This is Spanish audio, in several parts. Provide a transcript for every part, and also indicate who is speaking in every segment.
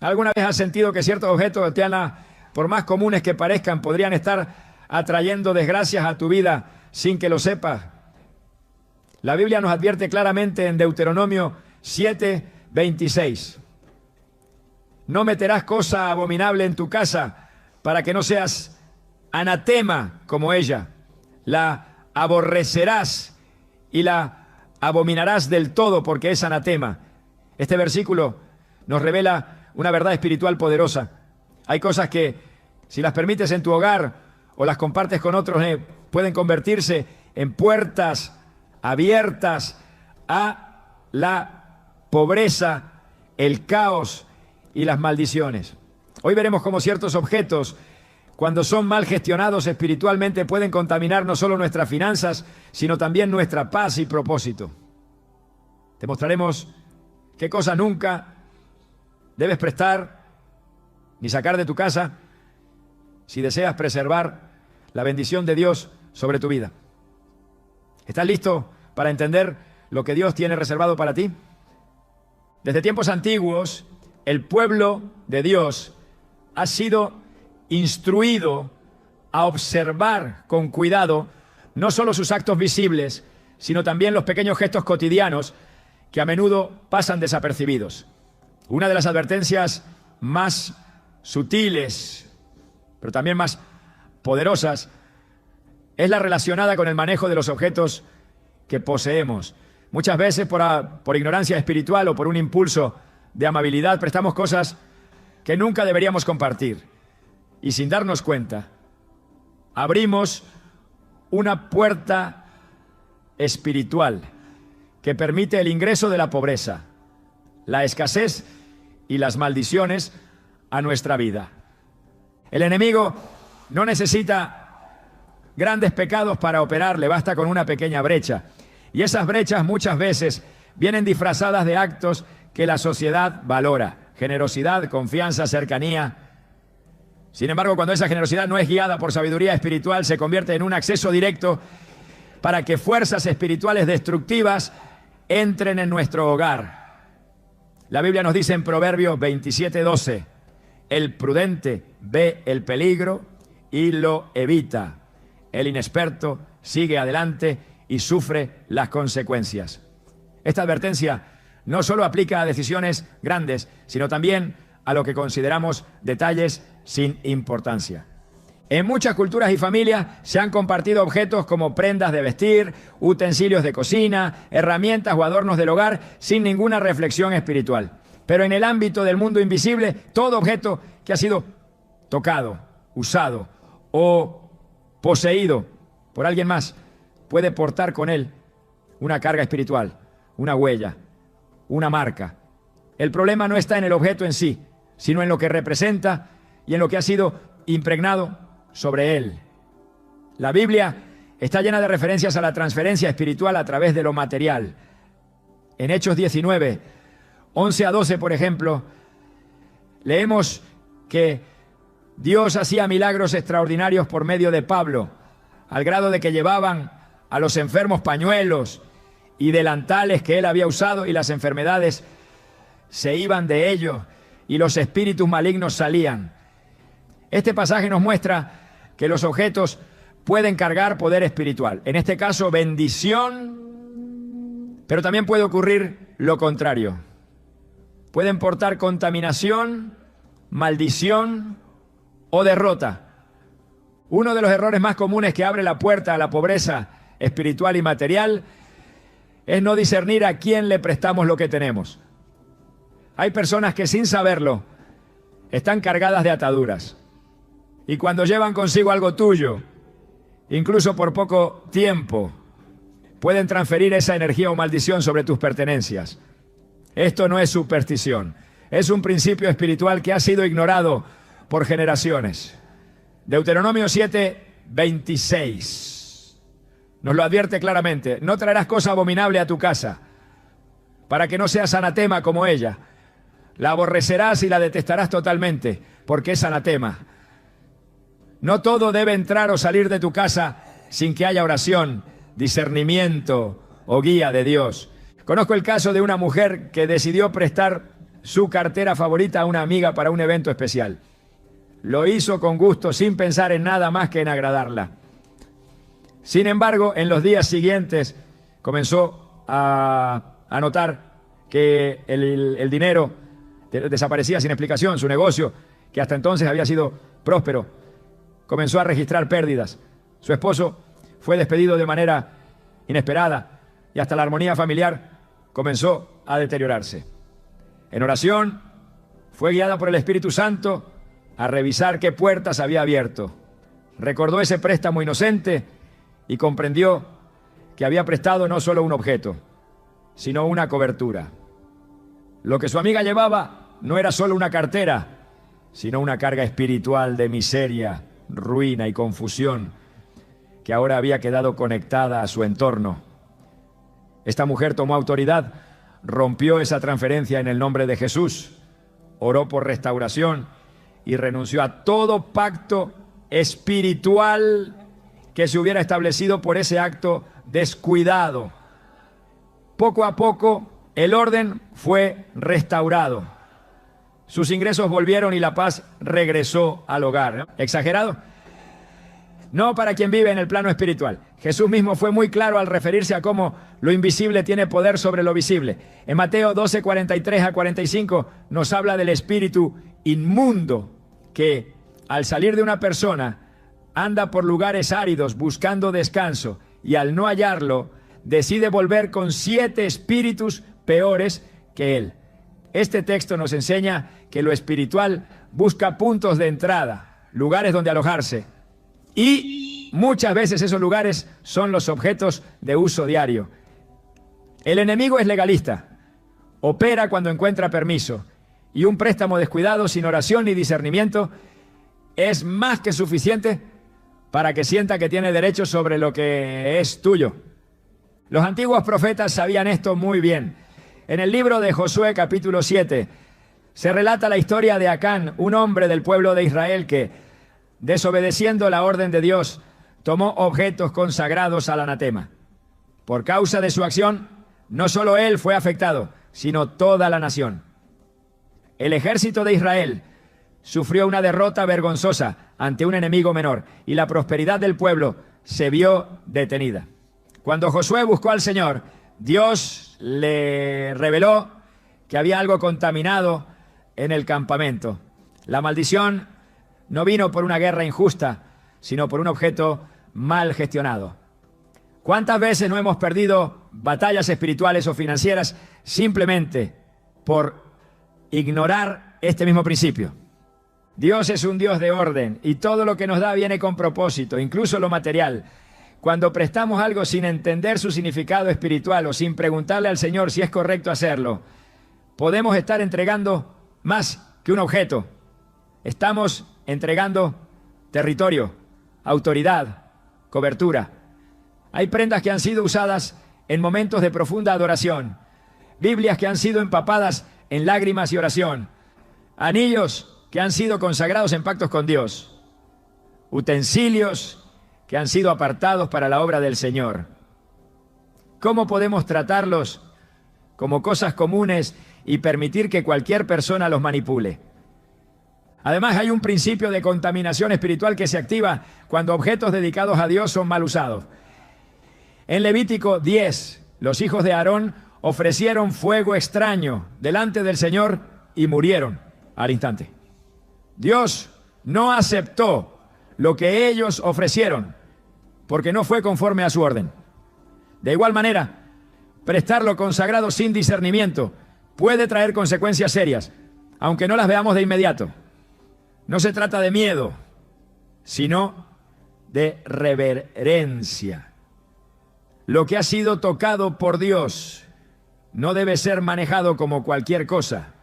Speaker 1: ¿Alguna vez has sentido que ciertos objetos, por más comunes que parezcan, podrían estar atrayendo desgracias a tu vida sin que lo sepas? La Biblia nos advierte claramente en Deuteronomio 7:26. No meterás cosa abominable en tu casa para que no seas anatema como ella. La aborrecerás y la abominarás del todo porque es anatema. Este versículo nos revela una verdad espiritual poderosa. Hay cosas que, si las permites en tu hogar o las compartes con otros, pueden convertirse en puertas abiertas a la pobreza, el caos y las maldiciones. Hoy veremos cómo ciertos objetos, cuando son mal gestionados espiritualmente, pueden contaminar no solo nuestras finanzas, sino también nuestra paz y propósito. Te mostraremos qué cosa nunca debes prestar ni sacar de tu casa si deseas preservar la bendición de Dios sobre tu vida. ¿Estás listo para entender lo que Dios tiene reservado para ti? Desde tiempos antiguos, el pueblo de Dios ha sido instruido a observar con cuidado no solo sus actos visibles, sino también los pequeños gestos cotidianos que a menudo pasan desapercibidos. Una de las advertencias más sutiles, pero también más poderosas, es la relacionada con el manejo de los objetos que poseemos. Muchas veces por ignorancia espiritual o por un impulso de amabilidad prestamos cosas que nunca deberíamos compartir. Y sin darnos cuenta, abrimos una puerta espiritual que permite el ingreso de la pobreza, la escasez y las maldiciones a nuestra vida. El enemigo no necesita grandes pecados para operar, le basta con una pequeña brecha. Y esas brechas muchas veces vienen disfrazadas de actos que la sociedad valora: generosidad, confianza, cercanía. Sin embargo, cuando esa generosidad no es guiada por sabiduría espiritual, se convierte en un acceso directo para que fuerzas espirituales destructivas entren en nuestro hogar. La Biblia nos dice en Proverbios 27:12, el prudente ve el peligro y lo evita. El inexperto sigue adelante y sufre las consecuencias. Esta advertencia no solo aplica a decisiones grandes, sino también a lo que consideramos detalles sin importancia. En muchas culturas y familias se han compartido objetos como prendas de vestir, utensilios de cocina, herramientas o adornos del hogar sin ninguna reflexión espiritual. Pero en el ámbito del mundo invisible, todo objeto que ha sido tocado, usado o poseído por alguien más puede portar con él una carga espiritual, una huella, una marca. El problema no está en el objeto en sí, sino en lo que representa y en lo que ha sido impregnado sobre él. La Biblia está llena de referencias a la transferencia espiritual a través de lo material. En Hechos 19, 11 a 12, por ejemplo, leemos que Dios hacía milagros extraordinarios por medio de Pablo, al grado de que llevaban a los enfermos pañuelos y delantales que él había usado, y las enfermedades se iban de ellos y los espíritus malignos salían. Este pasaje nos muestra que los objetos pueden cargar poder espiritual, en este caso bendición, pero también puede ocurrir lo contrario. Pueden portar contaminación, maldición o derrota. Uno de los errores más comunes que abre la puerta a la pobreza espiritual y material es no discernir a quién le prestamos lo que tenemos. Hay personas que sin saberlo están cargadas de ataduras, y cuando llevan consigo algo tuyo, incluso por poco tiempo, pueden transferir esa energía o maldición sobre tus pertenencias. Esto no es superstición, es un principio espiritual que ha sido ignorado por generaciones. Deuteronomio 7:26 nos lo advierte claramente: no traerás cosa abominable a tu casa, para que no seas anatema como ella. La aborrecerás y la detestarás totalmente, porque es anatema. No todo debe entrar o salir de tu casa sin que haya oración, discernimiento o guía de Dios. Conozco el caso de una mujer que decidió prestar su cartera favorita a una amiga para un evento especial. Lo hizo con gusto, sin pensar en nada más que en agradarla. Sin embargo, en los días siguientes comenzó a notar que el dinero desaparecía sin explicación. Su negocio, que hasta entonces había sido próspero, comenzó a registrar pérdidas. Su esposo fue despedido de manera inesperada y hasta la armonía familiar comenzó a deteriorarse. En oración, fue guiada por el Espíritu Santo a revisar qué puertas había abierto. Recordó ese préstamo inocente y comprendió que había prestado no solo un objeto, sino una cobertura. Lo que su amiga llevaba no era solo una cartera, sino una carga espiritual de miseria, ruina y confusión que ahora había quedado conectada a su entorno. Esta mujer tomó autoridad, rompió esa transferencia en el nombre de Jesús, oró por restauración y renunció a todo pacto espiritual que se hubiera establecido por ese acto descuidado. Poco a poco, el orden fue restaurado. Sus ingresos volvieron y la paz regresó al hogar, ¿no? ¿Exagerado? No para quien vive en el plano espiritual. Jesús mismo fue muy claro al referirse a cómo lo invisible tiene poder sobre lo visible. En Mateo 12, 43 a 45 nos habla del espíritu inmundo que al salir de una persona anda por lugares áridos buscando descanso y al no hallarlo decide volver con 7 espíritus peores que él. Este texto nos enseña que lo espiritual busca puntos de entrada, lugares donde alojarse. Y muchas veces esos lugares son los objetos de uso diario. El enemigo es legalista, opera cuando encuentra permiso, y un préstamo descuidado sin oración ni discernimiento es más que suficiente para que sienta que tiene derecho sobre lo que es tuyo. Los antiguos profetas sabían esto muy bien. En el libro de Josué, capítulo 7, se relata la historia de Acán, un hombre del pueblo de Israel que, desobedeciendo la orden de Dios, tomó objetos consagrados al anatema. Por causa de su acción, no solo él fue afectado, sino toda la nación. El ejército de Israel sufrió una derrota vergonzosa ante un enemigo menor y la prosperidad del pueblo se vio detenida. Cuando Josué buscó al Señor, Dios le reveló que había algo contaminado en el campamento. La maldición no vino por una guerra injusta, sino por un objeto mal gestionado. ¿Cuántas veces no hemos perdido batallas espirituales o financieras simplemente por ignorar este mismo principio? Dios es un Dios de orden y todo lo que nos da viene con propósito, incluso lo material. Cuando prestamos algo sin entender su significado espiritual o sin preguntarle al Señor si es correcto hacerlo, podemos estar entregando más que un objeto. Estamos entregando territorio, autoridad, cobertura. Hay prendas que han sido usadas en momentos de profunda adoración, Biblias que han sido empapadas en lágrimas y oración, anillos que han sido consagrados en pactos con Dios, utensilios que han sido apartados para la obra del Señor. ¿Cómo podemos tratarlos como cosas comunes y permitir que cualquier persona los manipule? Además, hay un principio de contaminación espiritual que se activa cuando objetos dedicados a Dios son mal usados. En Levítico 10, los hijos de Aarón ofrecieron fuego extraño delante del Señor y murieron al instante. Dios no aceptó lo que ellos ofrecieron porque no fue conforme a su orden. De igual manera, prestar lo consagrado sin discernimiento puede traer consecuencias serias, aunque no las veamos de inmediato. No se trata de miedo, sino de reverencia. Lo que ha sido tocado por Dios no debe ser manejado como cualquier cosa.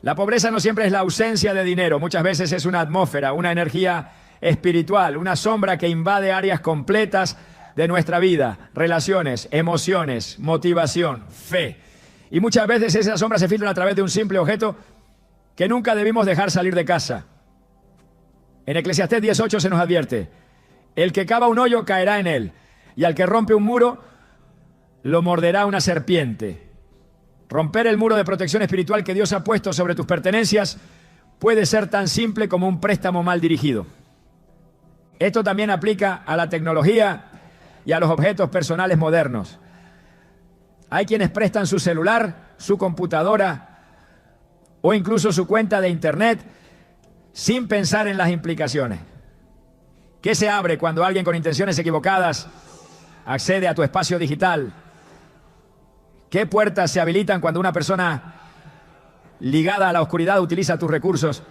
Speaker 1: La pobreza no siempre es la ausencia de dinero, muchas veces es una atmósfera, una energía espiritual, una sombra que invade áreas completas de nuestra vida, relaciones, emociones, motivación, fe. Y muchas veces esas sombras se filtran a través de un simple objeto que nunca debimos dejar salir de casa. En Eclesiastés 18 se nos advierte: el que cava un hoyo caerá en él, y al que rompe un muro lo morderá una serpiente. Romper el muro de protección espiritual que Dios ha puesto sobre tus pertenencias puede ser tan simple como un préstamo mal dirigido. Esto también aplica a la tecnología y a los objetos personales modernos. Hay quienes prestan su celular, su computadora o incluso su cuenta de internet sin pensar en las implicaciones. ¿Qué se abre cuando alguien con intenciones equivocadas accede a tu espacio digital? ¿Qué puertas se habilitan cuando una persona ligada a la oscuridad utiliza tus recursos?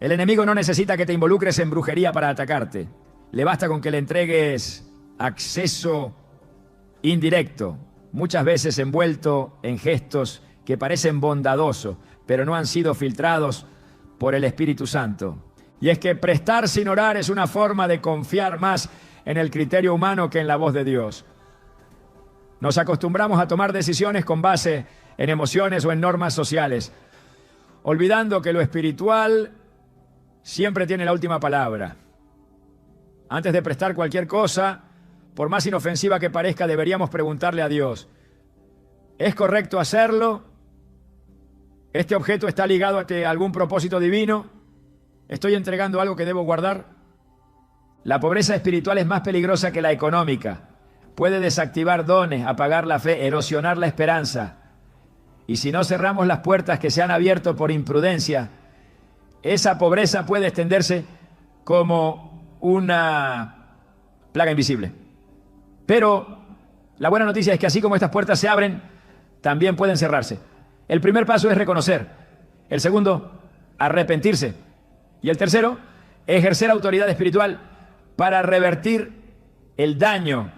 Speaker 1: El enemigo no necesita que te involucres en brujería para atacarte. Le basta con que le entregues acceso indirecto, muchas veces envuelto en gestos que parecen bondadosos, pero no han sido filtrados por el Espíritu Santo. Y es que prestar sin orar es una forma de confiar más en el criterio humano que en la voz de Dios. Nos acostumbramos a tomar decisiones con base en emociones o en normas sociales, olvidando que lo espiritual siempre tiene la última palabra. Antes de prestar cualquier cosa, por más inofensiva que parezca, deberíamos preguntarle a Dios: ¿es correcto hacerlo? ¿Este objeto está ligado a algún propósito divino? ¿Estoy entregando algo que debo guardar? La pobreza espiritual es más peligrosa que la económica. Puede desactivar dones, apagar la fe, erosionar la esperanza. Y si no cerramos las puertas que se han abierto por imprudencia, esa pobreza puede extenderse como una plaga invisible. Pero la buena noticia es que así como estas puertas se abren, también pueden cerrarse. El primer paso es reconocer. El segundo, arrepentirse. Y el tercero, ejercer autoridad espiritual para revertir el daño.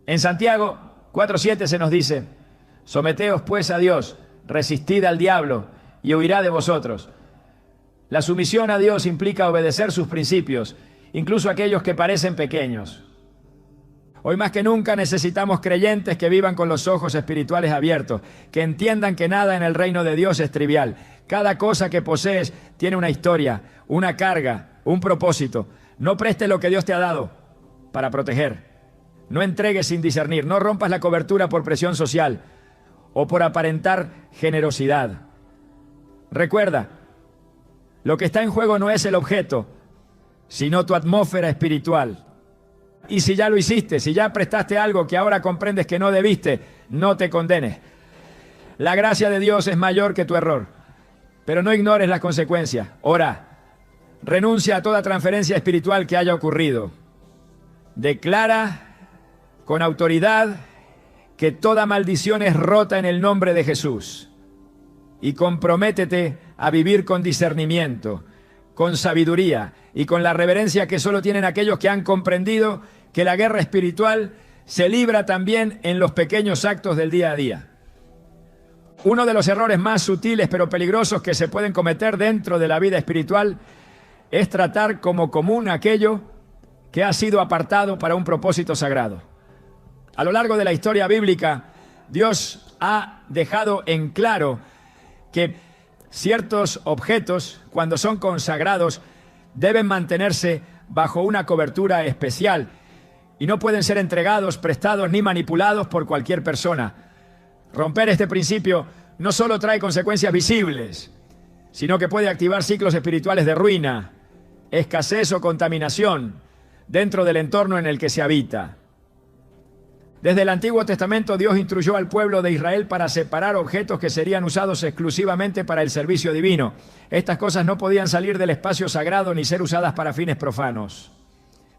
Speaker 1: En Santiago 4:7 se nos dice: someteos pues a Dios, resistid al diablo y huirá de vosotros. La sumisión a Dios implica obedecer sus principios, incluso aquellos que parecen pequeños. Hoy más que nunca necesitamos creyentes que vivan con los ojos espirituales abiertos, que entiendan que nada en el reino de Dios es trivial. Cada cosa que posees tiene una historia, una carga, un propósito. No prestes lo que Dios te ha dado para proteger. No entregues sin discernir. No rompas la cobertura por presión social o por aparentar generosidad. Recuerda, lo que está en juego no es el objeto, sino tu atmósfera espiritual. Y si ya lo hiciste, si ya prestaste algo que ahora comprendes que no debiste, no te condenes. La gracia de Dios es mayor que tu error, pero no ignores las consecuencias. Ora, renuncia a toda transferencia espiritual que haya ocurrido. Declara con autoridad que toda maldición es rota en el nombre de Jesús. Y comprométete a vivir con discernimiento, con sabiduría y con la reverencia que solo tienen aquellos que han comprendido que la guerra espiritual se libra también en los pequeños actos del día a día. Uno de los errores más sutiles pero peligrosos que se pueden cometer dentro de la vida espiritual es tratar como común aquello que ha sido apartado para un propósito sagrado. A lo largo de la historia bíblica, Dios ha dejado en claro que ciertos objetos, cuando son consagrados, deben mantenerse bajo una cobertura especial y no pueden ser entregados, prestados ni manipulados por cualquier persona. Romper este principio no solo trae consecuencias visibles, sino que puede activar ciclos espirituales de ruina, escasez o contaminación dentro del entorno en el que se habita. Desde el Antiguo Testamento, Dios instruyó al pueblo de Israel para separar objetos que serían usados exclusivamente para el servicio divino. Estas cosas no podían salir del espacio sagrado ni ser usadas para fines profanos.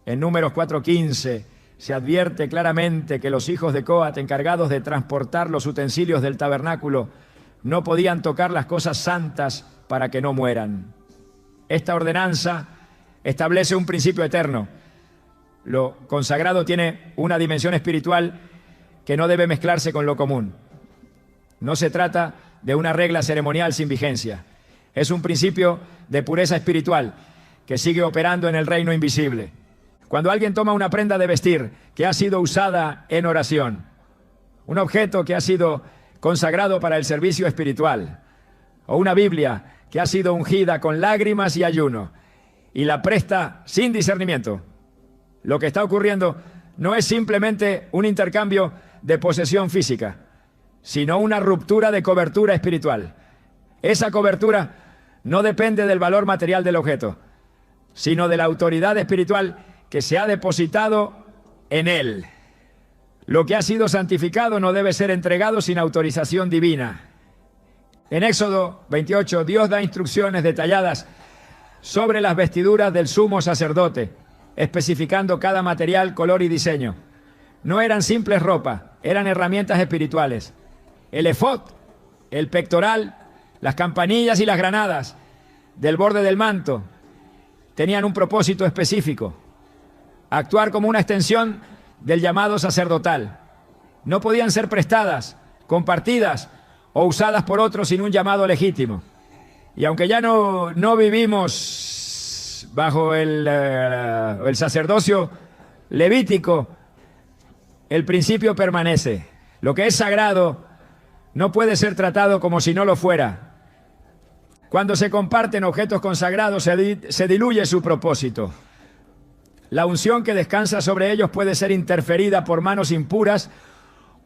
Speaker 1: En Números 4:15 se advierte claramente que los hijos de Coat, encargados de transportar los utensilios del tabernáculo, no podían tocar las cosas santas para que no mueran. Esta ordenanza establece un principio eterno. Lo consagrado tiene una dimensión espiritual que no debe mezclarse con lo común. No se trata de una regla ceremonial sin vigencia. Es un principio de pureza espiritual que sigue operando en el reino invisible. Cuando alguien toma una prenda de vestir que ha sido usada en oración, un objeto que ha sido consagrado para el servicio espiritual, o una Biblia que ha sido ungida con lágrimas y ayuno, y la presta sin discernimiento, lo que está ocurriendo no es simplemente un intercambio de posesión física, sino una ruptura de cobertura espiritual. Esa cobertura no depende del valor material del objeto, sino de la autoridad espiritual que se ha depositado en él. Lo que ha sido santificado no debe ser entregado sin autorización divina. En Éxodo 28, Dios da instrucciones detalladas sobre las vestiduras del sumo sacerdote, especificando cada material, color y diseño. No eran simples ropas, eran herramientas espirituales. El efod, el pectoral, las campanillas y las granadas del borde del manto tenían un propósito específico: actuar como una extensión del llamado sacerdotal. No podían ser prestadas, compartidas o usadas por otros sin un llamado legítimo. Y aunque ya no vivimos bajo el sacerdocio levítico, el principio permanece. Lo que es sagrado no puede ser tratado como si no lo fuera. Cuando se comparten objetos consagrados, se diluye su propósito. La unción que descansa sobre ellos puede ser interferida por manos impuras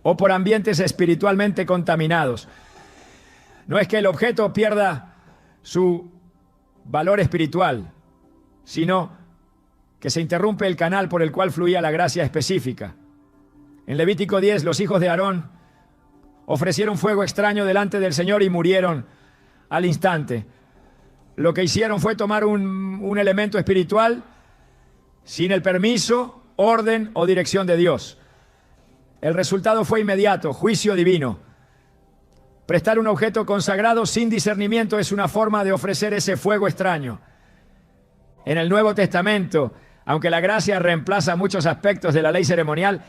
Speaker 1: o por ambientes espiritualmente contaminados. No es que el objeto pierda su valor espiritual, sino que se interrumpe el canal por el cual fluía la gracia específica. En Levítico 10, los hijos de Aarón ofrecieron fuego extraño delante del Señor y murieron al instante. Lo que hicieron fue tomar un elemento espiritual sin el permiso, orden o dirección de Dios. El resultado fue inmediato: juicio divino. Prestar un objeto consagrado sin discernimiento es una forma de ofrecer ese fuego extraño. En el Nuevo Testamento, aunque la gracia reemplaza muchos aspectos de la ley ceremonial,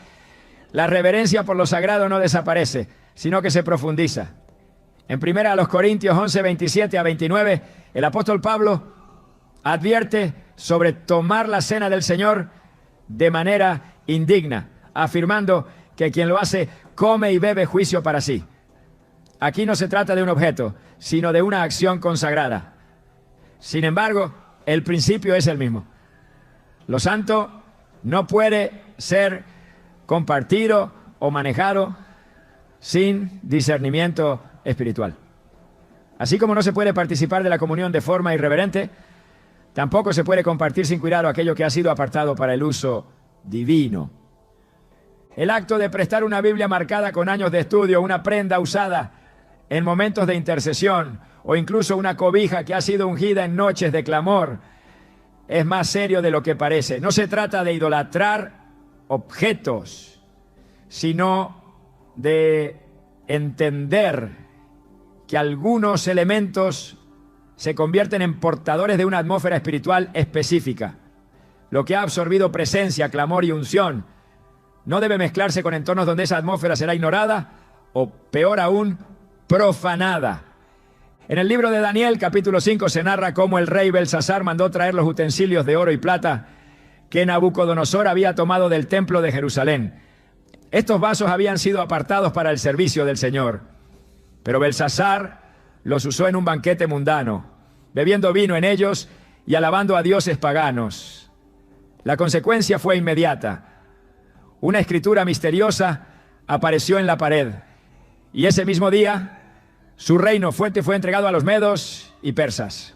Speaker 1: la reverencia por lo sagrado no desaparece, sino que se profundiza. En 1 Corintios 11, 27 a 29, el apóstol Pablo advierte sobre tomar la cena del Señor de manera indigna, afirmando que quien lo hace come y bebe juicio para sí. Aquí no se trata de un objeto, sino de una acción consagrada. Sin embargo, el principio es el mismo. Lo santo no puede ser compartido o manejado sin discernimiento espiritual. Así como no se puede participar de la comunión de forma irreverente, tampoco se puede compartir sin cuidado aquello que ha sido apartado para el uso divino. El acto de prestar una Biblia marcada con años de estudio, una prenda usada en momentos de intercesión o incluso una cobija que ha sido ungida en noches de clamor, es más serio de lo que parece. No se trata de idolatrar objetos, sino de entender que algunos elementos se convierten en portadores de una atmósfera espiritual específica. Lo que ha absorbido presencia, clamor y unción no debe mezclarse con entornos donde esa atmósfera será ignorada o, peor aún, profanada. En el libro de Daniel, capítulo 5, se narra cómo el rey Belsasar mandó traer los utensilios de oro y plata que Nabucodonosor había tomado del templo de Jerusalén. Estos vasos habían sido apartados para el servicio del Señor, pero Belsasar los usó en un banquete mundano, bebiendo vino en ellos y alabando a dioses paganos. La consecuencia fue inmediata. Una escritura misteriosa apareció en la pared, y ese mismo día su reino fue entregado a los medos y persas.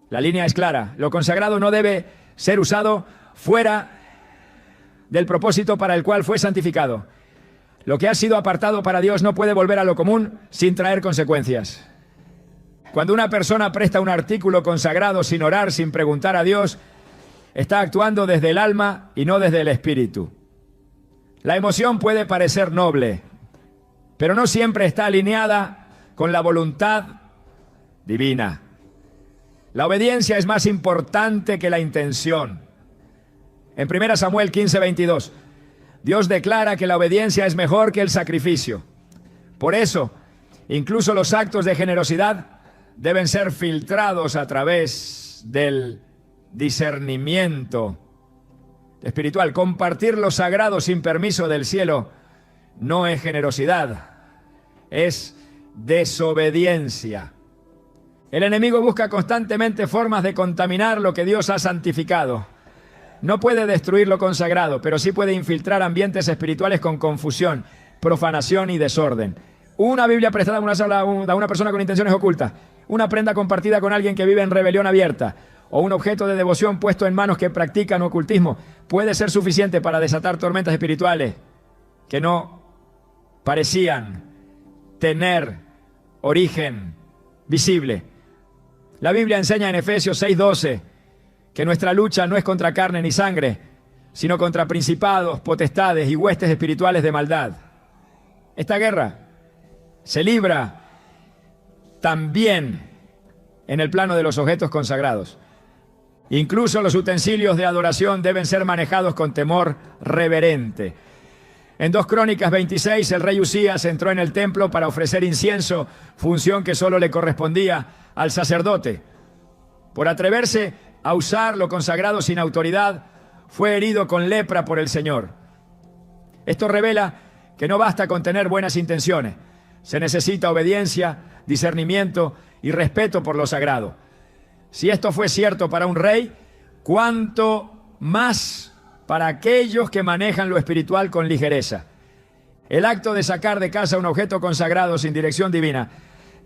Speaker 1: La línea es clara: lo consagrado no debe ser usado fuera del propósito para el cual fue santificado. Lo que ha sido apartado para Dios no puede volver a lo común sin traer consecuencias. Cuando una persona presta un artículo consagrado sin orar, sin preguntar a Dios, está actuando desde el alma y no desde el espíritu. La emoción puede parecer noble, pero no siempre está alineada con la voluntad divina. La obediencia es más importante que la intención. En 1 Samuel 15, 22, Dios declara que la obediencia es mejor que el sacrificio. Por eso, incluso los actos de generosidad deben ser filtrados a través del discernimiento espiritual. Compartir lo sagrado sin permiso del cielo no es generosidad, es desobediencia. El enemigo busca constantemente formas de contaminar lo que Dios ha santificado. No puede destruir lo consagrado, pero sí puede infiltrar ambientes espirituales con confusión, profanación y desorden. una Biblia prestada a una persona con intenciones ocultas, una prenda compartida con alguien que vive en rebelión abierta, o un objeto de devoción puesto en manos que practican ocultismo, puede ser suficiente para desatar tormentas espirituales que no parecían tener origen visible. La Biblia enseña en Efesios 6:12 que nuestra lucha no es contra carne ni sangre, sino contra principados, potestades y huestes espirituales de maldad. Esta guerra se libra también en el plano de los objetos consagrados. Incluso los utensilios de adoración deben ser manejados con temor reverente. En 2 Crónicas 26, el rey Usías entró en el templo para ofrecer incienso, función que solo le correspondía al sacerdote. Por atreverse a usar lo consagrado sin autoridad, fue herido con lepra por el Señor. Esto revela que no basta con tener buenas intenciones. Se necesita obediencia, discernimiento y respeto por lo sagrado. Si esto fue cierto para un rey, ¿cuánto más para aquellos que manejan lo espiritual con ligereza? El acto de sacar de casa un objeto consagrado sin dirección divina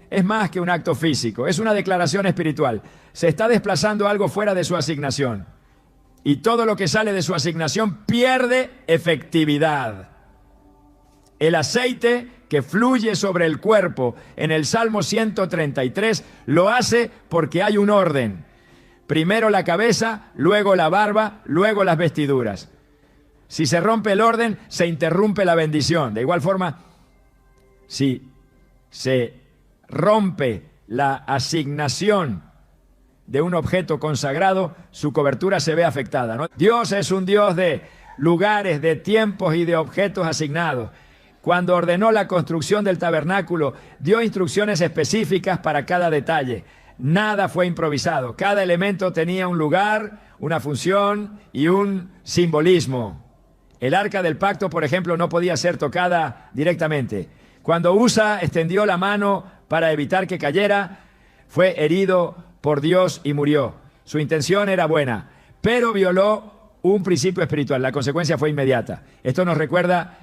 Speaker 1: es más que un acto físico, es una declaración espiritual. Se está desplazando algo fuera de su asignación. Y todo lo que sale de su asignación pierde efectividad. El aceite que fluye sobre el cuerpo en el Salmo 133 lo hace porque hay un orden. Primero la cabeza, luego la barba, luego las vestiduras. Si se rompe el orden, se interrumpe la bendición. De igual forma, si se rompe la asignación de un objeto consagrado, su cobertura se ve afectada, ¿no? Dios es un Dios de lugares, de tiempos y de objetos asignados. Cuando ordenó la construcción del tabernáculo, dio instrucciones específicas para cada detalle. Nada fue improvisado. Cada elemento tenía un lugar, una función y un simbolismo. El arca del pacto, por ejemplo, no podía ser tocada directamente. Cuando Usa extendió la mano para evitar que cayera, fue herido por Dios y murió. Su intención era buena, pero violó un principio espiritual. La consecuencia fue inmediata. Esto nos recuerda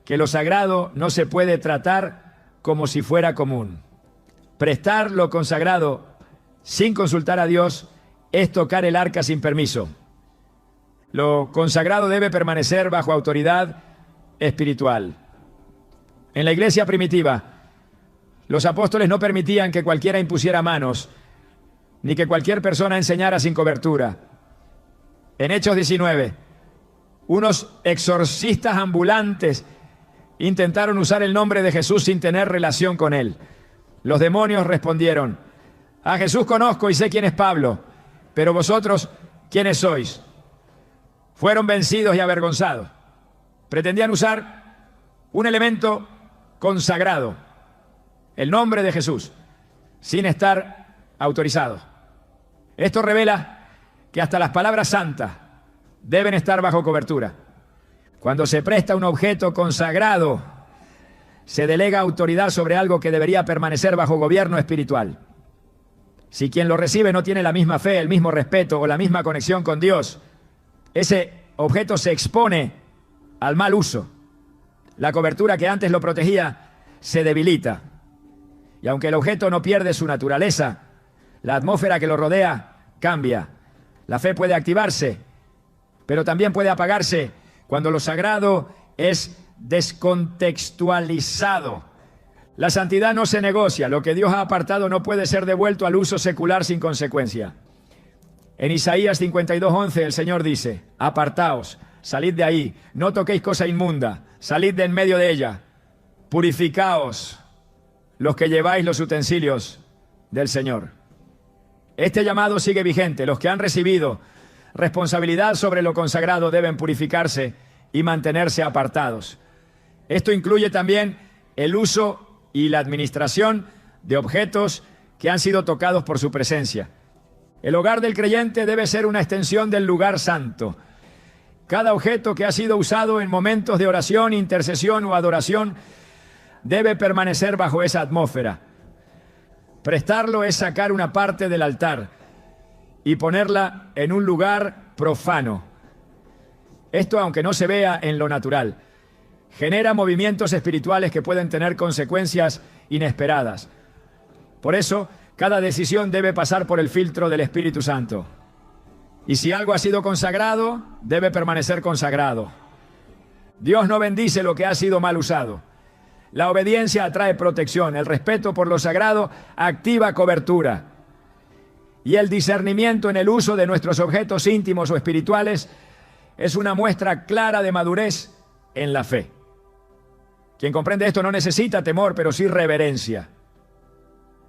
Speaker 1: que lo sagrado no se puede tratar como si fuera común. Prestar lo consagrado sin consultar a Dios es tocar el arca sin permiso. Lo consagrado debe permanecer bajo autoridad espiritual. En la iglesia primitiva, los apóstoles no permitían que cualquiera impusiera manos, ni que cualquier persona enseñara sin cobertura. En Hechos 19, unos exorcistas ambulantes intentaron usar el nombre de Jesús sin tener relación con él. Los demonios respondieron: a Jesús conozco y sé quién es Pablo, pero vosotros, ¿quiénes sois? Fueron vencidos y avergonzados. Pretendían usar un elemento consagrado, el nombre de Jesús, sin estar autorizados. Esto revela que hasta las palabras santas deben estar bajo cobertura. Cuando se presta un objeto consagrado, se delega autoridad sobre algo que debería permanecer bajo gobierno espiritual. Si quien lo recibe no tiene la misma fe, el mismo respeto o la misma conexión con Dios, ese objeto se expone al mal uso. La cobertura que antes lo protegía se debilita. Y aunque el objeto no pierde su naturaleza, la atmósfera que lo rodea cambia. La fe puede activarse, pero también puede apagarse cuando lo sagrado es descontextualizado. La santidad no se negocia. Lo que Dios ha apartado no puede ser devuelto al uso secular sin consecuencia. En Isaías 52:11 el Señor dice: apartaos, salid de ahí, no toquéis cosa inmunda, salid de en medio de ella, purificaos los que lleváis los utensilios del Señor. Este llamado sigue vigente. Los que han recibido responsabilidad sobre lo consagrado deben purificarse y mantenerse apartados. Esto incluye también el uso y la administración de objetos que han sido tocados por su presencia. El hogar del creyente debe ser una extensión del lugar santo. Cada objeto que ha sido usado en momentos de oración, intercesión o adoración debe permanecer bajo esa atmósfera. Prestarlo es sacar una parte del altar y ponerla en un lugar profano. Esto aunque no se vea en lo natural. genera movimientos espirituales que pueden tener consecuencias inesperadas. Por eso, cada decisión debe pasar por el filtro del Espíritu Santo. Y si algo ha sido consagrado, debe permanecer consagrado. Dios no bendice lo que ha sido mal usado. La obediencia atrae protección, el respeto por lo sagrado activa cobertura. Y el discernimiento en el uso de nuestros objetos íntimos o espirituales es una muestra clara de madurez en la fe. Quien comprende esto no necesita temor, pero sí reverencia.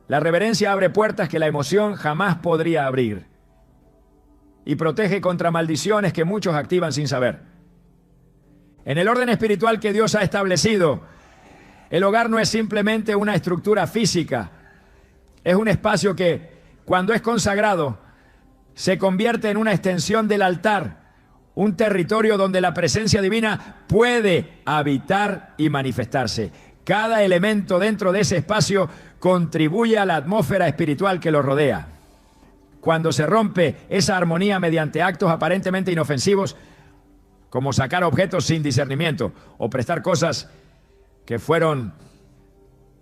Speaker 1: La reverencia abre puertas que la emoción jamás podría abrir y protege contra maldiciones que muchos activan sin saber. En el orden espiritual que Dios ha establecido, el hogar no es simplemente una estructura física, es un espacio que, cuando es consagrado, se convierte en una extensión del altar, un territorio donde la presencia divina puede habitar y manifestarse. Cada elemento dentro de ese espacio contribuye a la atmósfera espiritual que lo rodea. Cuando se rompe esa armonía mediante actos aparentemente inofensivos, como sacar objetos sin discernimiento o prestar cosas que fueron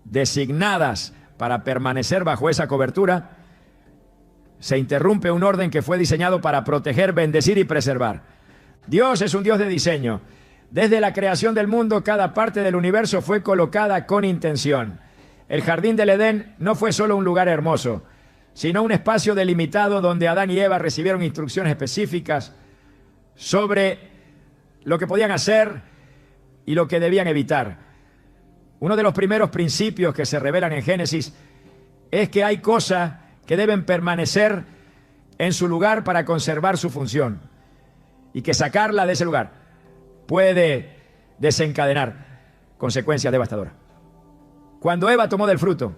Speaker 1: designadas para permanecer bajo esa cobertura, se interrumpe un orden que fue diseñado para proteger, bendecir y preservar. Dios es un Dios de diseño. Desde la creación del mundo, cada parte del universo fue colocada con intención. El jardín del Edén no fue solo un lugar hermoso, sino un espacio delimitado donde Adán y Eva recibieron instrucciones específicas sobre lo que podían hacer y lo que debían evitar. Uno de los primeros principios que se revelan en Génesis es que hay cosas que deben permanecer en su lugar para conservar su función y que sacarla de ese lugar puede desencadenar consecuencias devastadoras. Cuando Eva tomó del fruto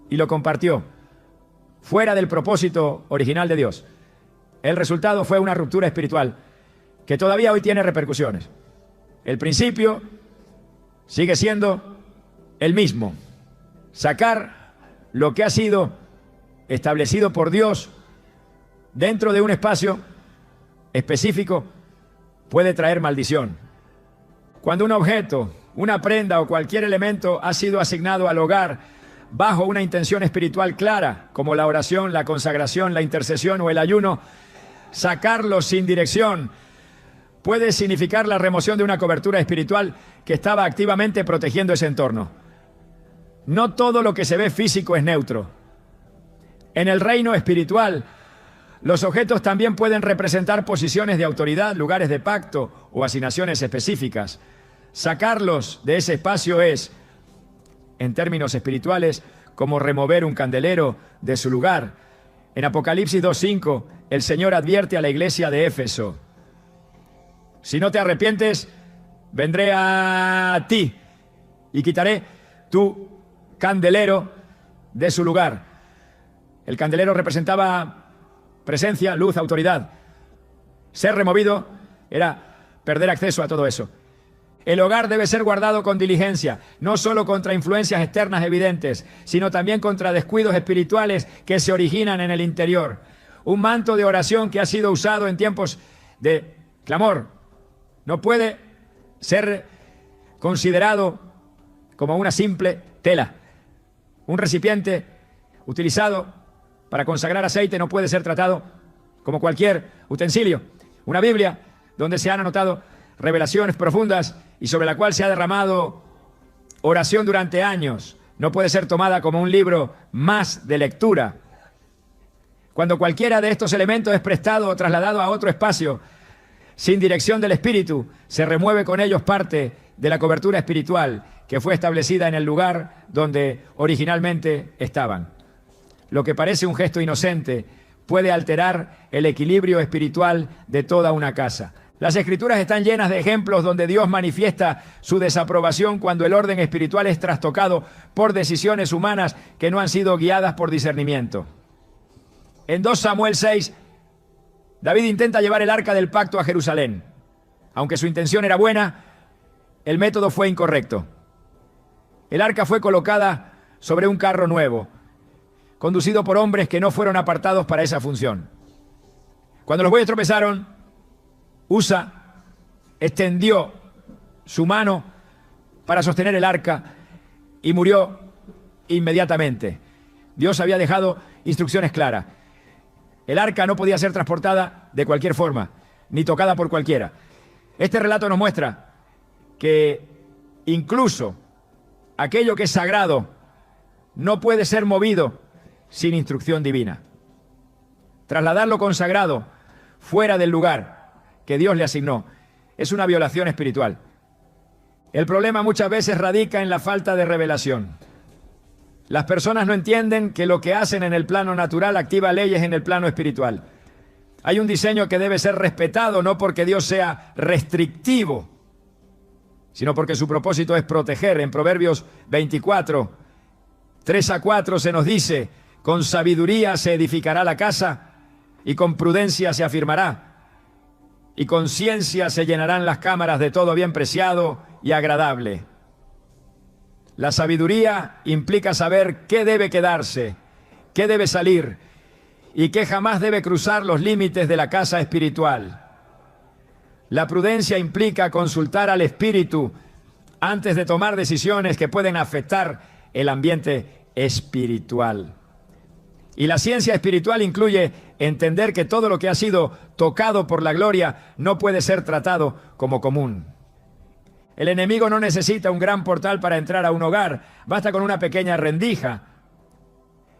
Speaker 1: y lo compartió fuera del propósito original de Dios, el resultado fue una ruptura espiritual que todavía hoy tiene repercusiones. El principio sigue siendo el mismo: sacar lo que ha sido establecido por Dios dentro de un espacio específico puede traer maldición. Cuando un objeto, una prenda o cualquier elemento ha sido asignado al hogar bajo una intención espiritual clara, como la oración, la consagración, la intercesión o el ayuno, sacarlo sin dirección puede significar la remoción de una cobertura espiritual que estaba activamente protegiendo ese entorno. No todo lo que se ve físico es neutro. En el reino espiritual, los objetos también pueden representar posiciones de autoridad, lugares de pacto o asignaciones específicas. Sacarlos de ese espacio es, en términos espirituales, como remover un candelero de su lugar. En Apocalipsis 2:5, el Señor advierte a la iglesia de Éfeso: si no te arrepientes, vendré a ti y quitaré tu candelero de su lugar. El candelero representaba presencia, luz, autoridad. Ser removido era perder acceso a todo eso. El hogar debe ser guardado con diligencia, no solo contra influencias externas evidentes, sino también contra descuidos espirituales que se originan en el interior. Un manto de oración que ha sido usado en tiempos de clamor no puede ser considerado como una simple tela. Un recipiente utilizado para consagrar aceite no puede ser tratado como cualquier utensilio. Una Biblia donde se han anotado revelaciones profundas y sobre la cual se ha derramado oración durante años no puede ser tomada como un libro más de lectura. Cuando cualquiera de estos elementos es prestado o trasladado a otro espacio sin dirección del Espíritu, se remueve con ellos parte de la cobertura espiritual que fue establecida en el lugar donde originalmente estaban. Lo que parece un gesto inocente puede alterar el equilibrio espiritual de toda una casa. Las Escrituras están llenas de ejemplos donde Dios manifiesta su desaprobación cuando el orden espiritual es trastocado por decisiones humanas que no han sido guiadas por discernimiento. En 2 Samuel 6, David intenta llevar el arca del pacto a Jerusalén. Aunque su intención era buena, el método fue incorrecto. El arca fue colocada sobre un carro nuevo, conducido por hombres que no fueron apartados para esa función. Cuando los bueyes tropezaron, Usa extendió su mano para sostener el arca y murió inmediatamente. Dios había dejado instrucciones claras. El arca no podía ser transportada de cualquier forma, ni tocada por cualquiera. Este relato nos muestra que incluso aquello que es sagrado no puede ser movido sin instrucción divina. Trasladar lo consagrado fuera del lugar que Dios le asignó es una violación espiritual. El problema muchas veces radica en la falta de revelación. Las personas no entienden que lo que hacen en el plano natural activa leyes en el plano espiritual. Hay un diseño que debe ser respetado, no porque Dios sea restrictivo, sino porque su propósito es proteger. En Proverbios 24, 3-4 se nos dice: con sabiduría se edificará la casa, y con prudencia se afirmará, y con ciencia se llenarán las cámaras de todo bien preciado y agradable. La sabiduría implica saber qué debe quedarse, qué debe salir y qué jamás debe cruzar los límites de la casa espiritual. La prudencia implica consultar al Espíritu antes de tomar decisiones que pueden afectar el ambiente espiritual. Y la ciencia espiritual incluye entender que todo lo que ha sido tocado por la gloria no puede ser tratado como común. El enemigo no necesita un gran portal para entrar a un hogar, basta con una pequeña rendija.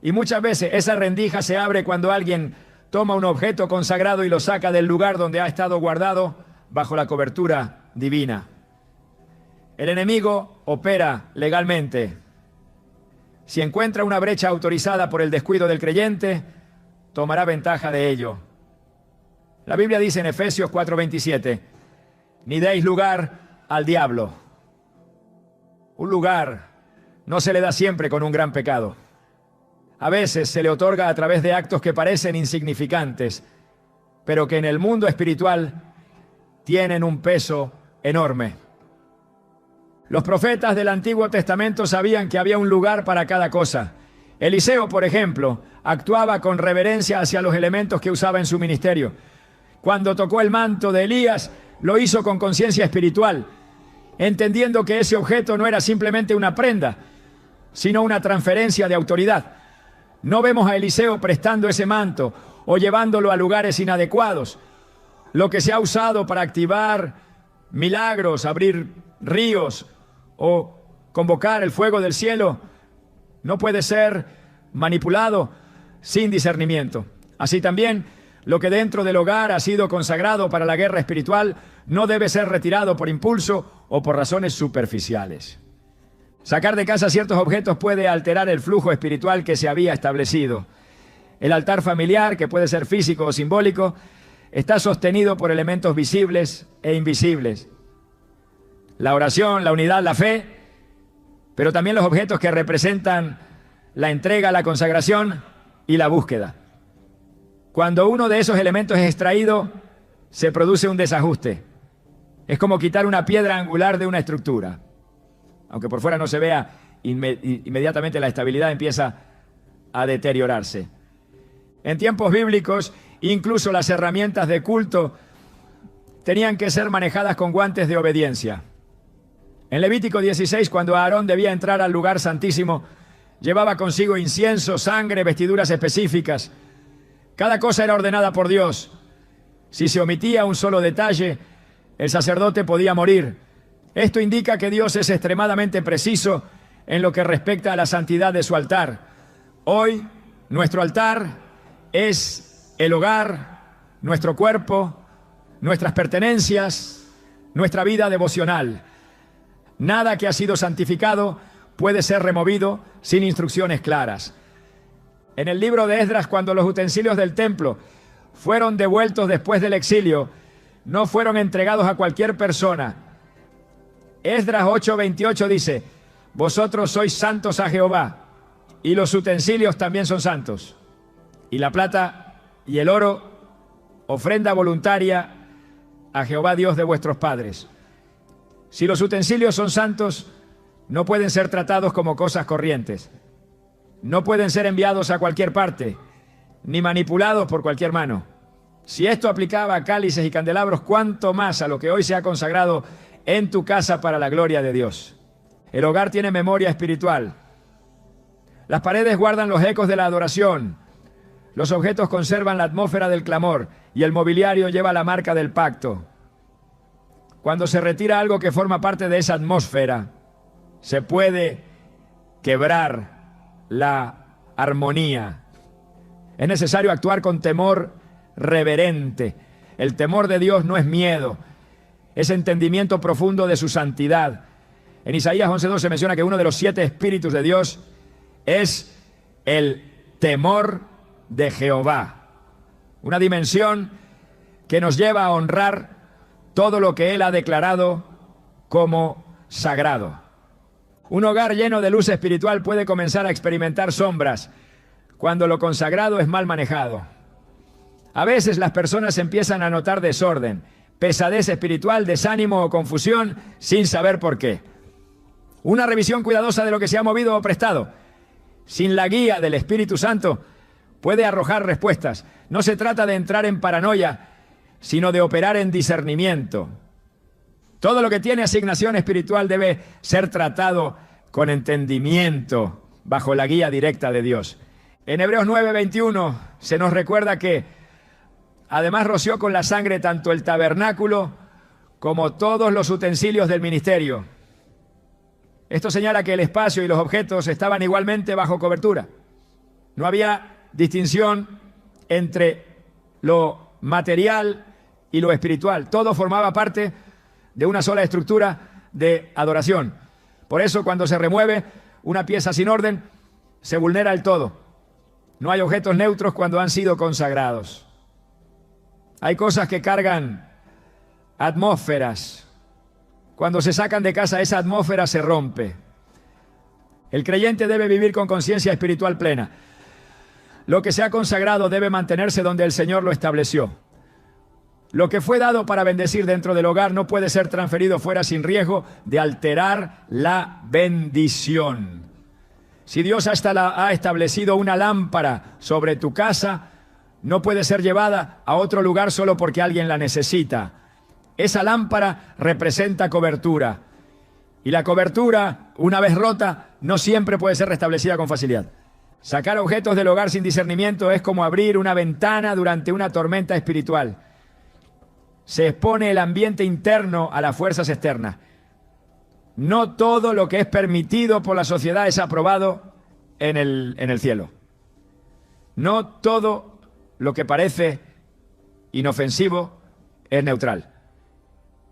Speaker 1: Y muchas veces esa rendija se abre cuando alguien toma un objeto consagrado y lo saca del lugar donde ha estado guardado bajo la cobertura divina. El enemigo opera legalmente. Si encuentra una brecha autorizada por el descuido del creyente, tomará ventaja de ello. La Biblia dice en Efesios 4:27, ni deis lugar al diablo. Un lugar no se le da siempre con un gran pecado. A veces se le otorga a través de actos que parecen insignificantes, pero que en el mundo espiritual tienen un peso enorme. Los profetas del Antiguo Testamento sabían que había un lugar para cada cosa. Eliseo, por ejemplo, actuaba con reverencia hacia los elementos que usaba en su ministerio. Cuando tocó el manto de Elías, lo hizo con conciencia espiritual, entendiendo que ese objeto no era simplemente una prenda, sino una transferencia de autoridad. No vemos a Eliseo prestando ese manto o llevándolo a lugares inadecuados. Lo que se ha usado para activar milagros, abrir ríos o convocar el fuego del cielo, no puede ser manipulado sin discernimiento. Así también, lo que dentro del hogar ha sido consagrado para la guerra espiritual no debe ser retirado por impulso o por razones superficiales. Sacar de casa ciertos objetos puede alterar el flujo espiritual que se había establecido. El altar familiar, que puede ser físico o simbólico, está sostenido por elementos visibles e invisibles. La oración, la unidad, la fe, pero también los objetos que representan la entrega, la consagración y la búsqueda. Cuando uno de esos elementos es extraído, se produce un desajuste. Es como quitar una piedra angular de una estructura. Aunque por fuera no se vea, inmediatamente la estabilidad empieza a deteriorarse. En tiempos bíblicos, incluso las herramientas de culto tenían que ser manejadas con guantes de obediencia. En Levítico 16, cuando Aarón debía entrar al lugar santísimo, llevaba consigo incienso, sangre, vestiduras específicas. Cada cosa era ordenada por Dios. Si se omitía un solo detalle, el sacerdote podía morir. Esto indica que Dios es extremadamente preciso en lo que respecta a la santidad de su altar. Hoy, nuestro altar es el hogar, nuestro cuerpo, nuestras pertenencias, nuestra vida devocional. Nada que ha sido santificado puede ser removido sin instrucciones claras. En el libro de Esdras, cuando los utensilios del templo fueron devueltos después del exilio, no fueron entregados a cualquier persona. Esdras 8:28 dice: vosotros sois santos a Jehová, y los utensilios también son santos. Y la plata y el oro, ofrenda voluntaria a Jehová Dios de vuestros padres. Si los utensilios son santos, no pueden ser tratados como cosas corrientes. No pueden ser enviados a cualquier parte, ni manipulados por cualquier mano. Si esto aplicaba a cálices y candelabros, ¿cuánto más a lo que hoy se ha consagrado en tu casa para la gloria de Dios? El hogar tiene memoria espiritual. Las paredes guardan los ecos de la adoración. Los objetos conservan la atmósfera del clamor y el mobiliario lleva la marca del pacto. Cuando se retira algo que forma parte de esa atmósfera, se puede quebrar la armonía. Es necesario actuar con temor reverente. El temor de Dios no es miedo, es entendimiento profundo de su santidad. En Isaías 11:2 se menciona que uno de los 7 espíritus de Dios es el temor de Jehová. Una dimensión que nos lleva a honrar todo lo que Él ha declarado como sagrado. Un hogar lleno de luz espiritual puede comenzar a experimentar sombras cuando lo consagrado es mal manejado. A veces las personas empiezan a notar desorden, pesadez espiritual, desánimo o confusión sin saber por qué. Una revisión cuidadosa de lo que se ha movido o prestado, sin la guía del Espíritu Santo, puede arrojar respuestas. No se trata de entrar en paranoia, sino de operar en discernimiento. Todo lo que tiene asignación espiritual debe ser tratado con entendimiento, bajo la guía directa de Dios. En Hebreos 9:21 se nos recuerda que además roció con la sangre tanto el tabernáculo como todos los utensilios del ministerio. Esto señala que el espacio y los objetos estaban igualmente bajo cobertura. No había distinción entre lo material y lo espiritual. Todo formaba parte de una sola estructura de adoración. Por eso, cuando se remueve una pieza sin orden, se vulnera el todo. No hay objetos neutros cuando han sido consagrados. Hay cosas que cargan atmósferas. Cuando se sacan de casa, esa atmósfera se rompe. El creyente debe vivir con conciencia espiritual plena. Lo que se ha consagrado debe mantenerse donde el Señor lo estableció. Lo que fue dado para bendecir dentro del hogar no puede ser transferido fuera sin riesgo de alterar la bendición. Si Dios ha establecido una lámpara sobre tu casa, no puede ser llevada a otro lugar solo porque alguien la necesita. Esa lámpara representa cobertura. Y la cobertura, una vez rota, no siempre puede ser restablecida con facilidad. Sacar objetos del hogar sin discernimiento es como abrir una ventana durante una tormenta espiritual. Se expone el ambiente interno a las fuerzas externas. No todo lo que es permitido por la sociedad es aprobado en el cielo. No todo lo que parece inofensivo es neutral.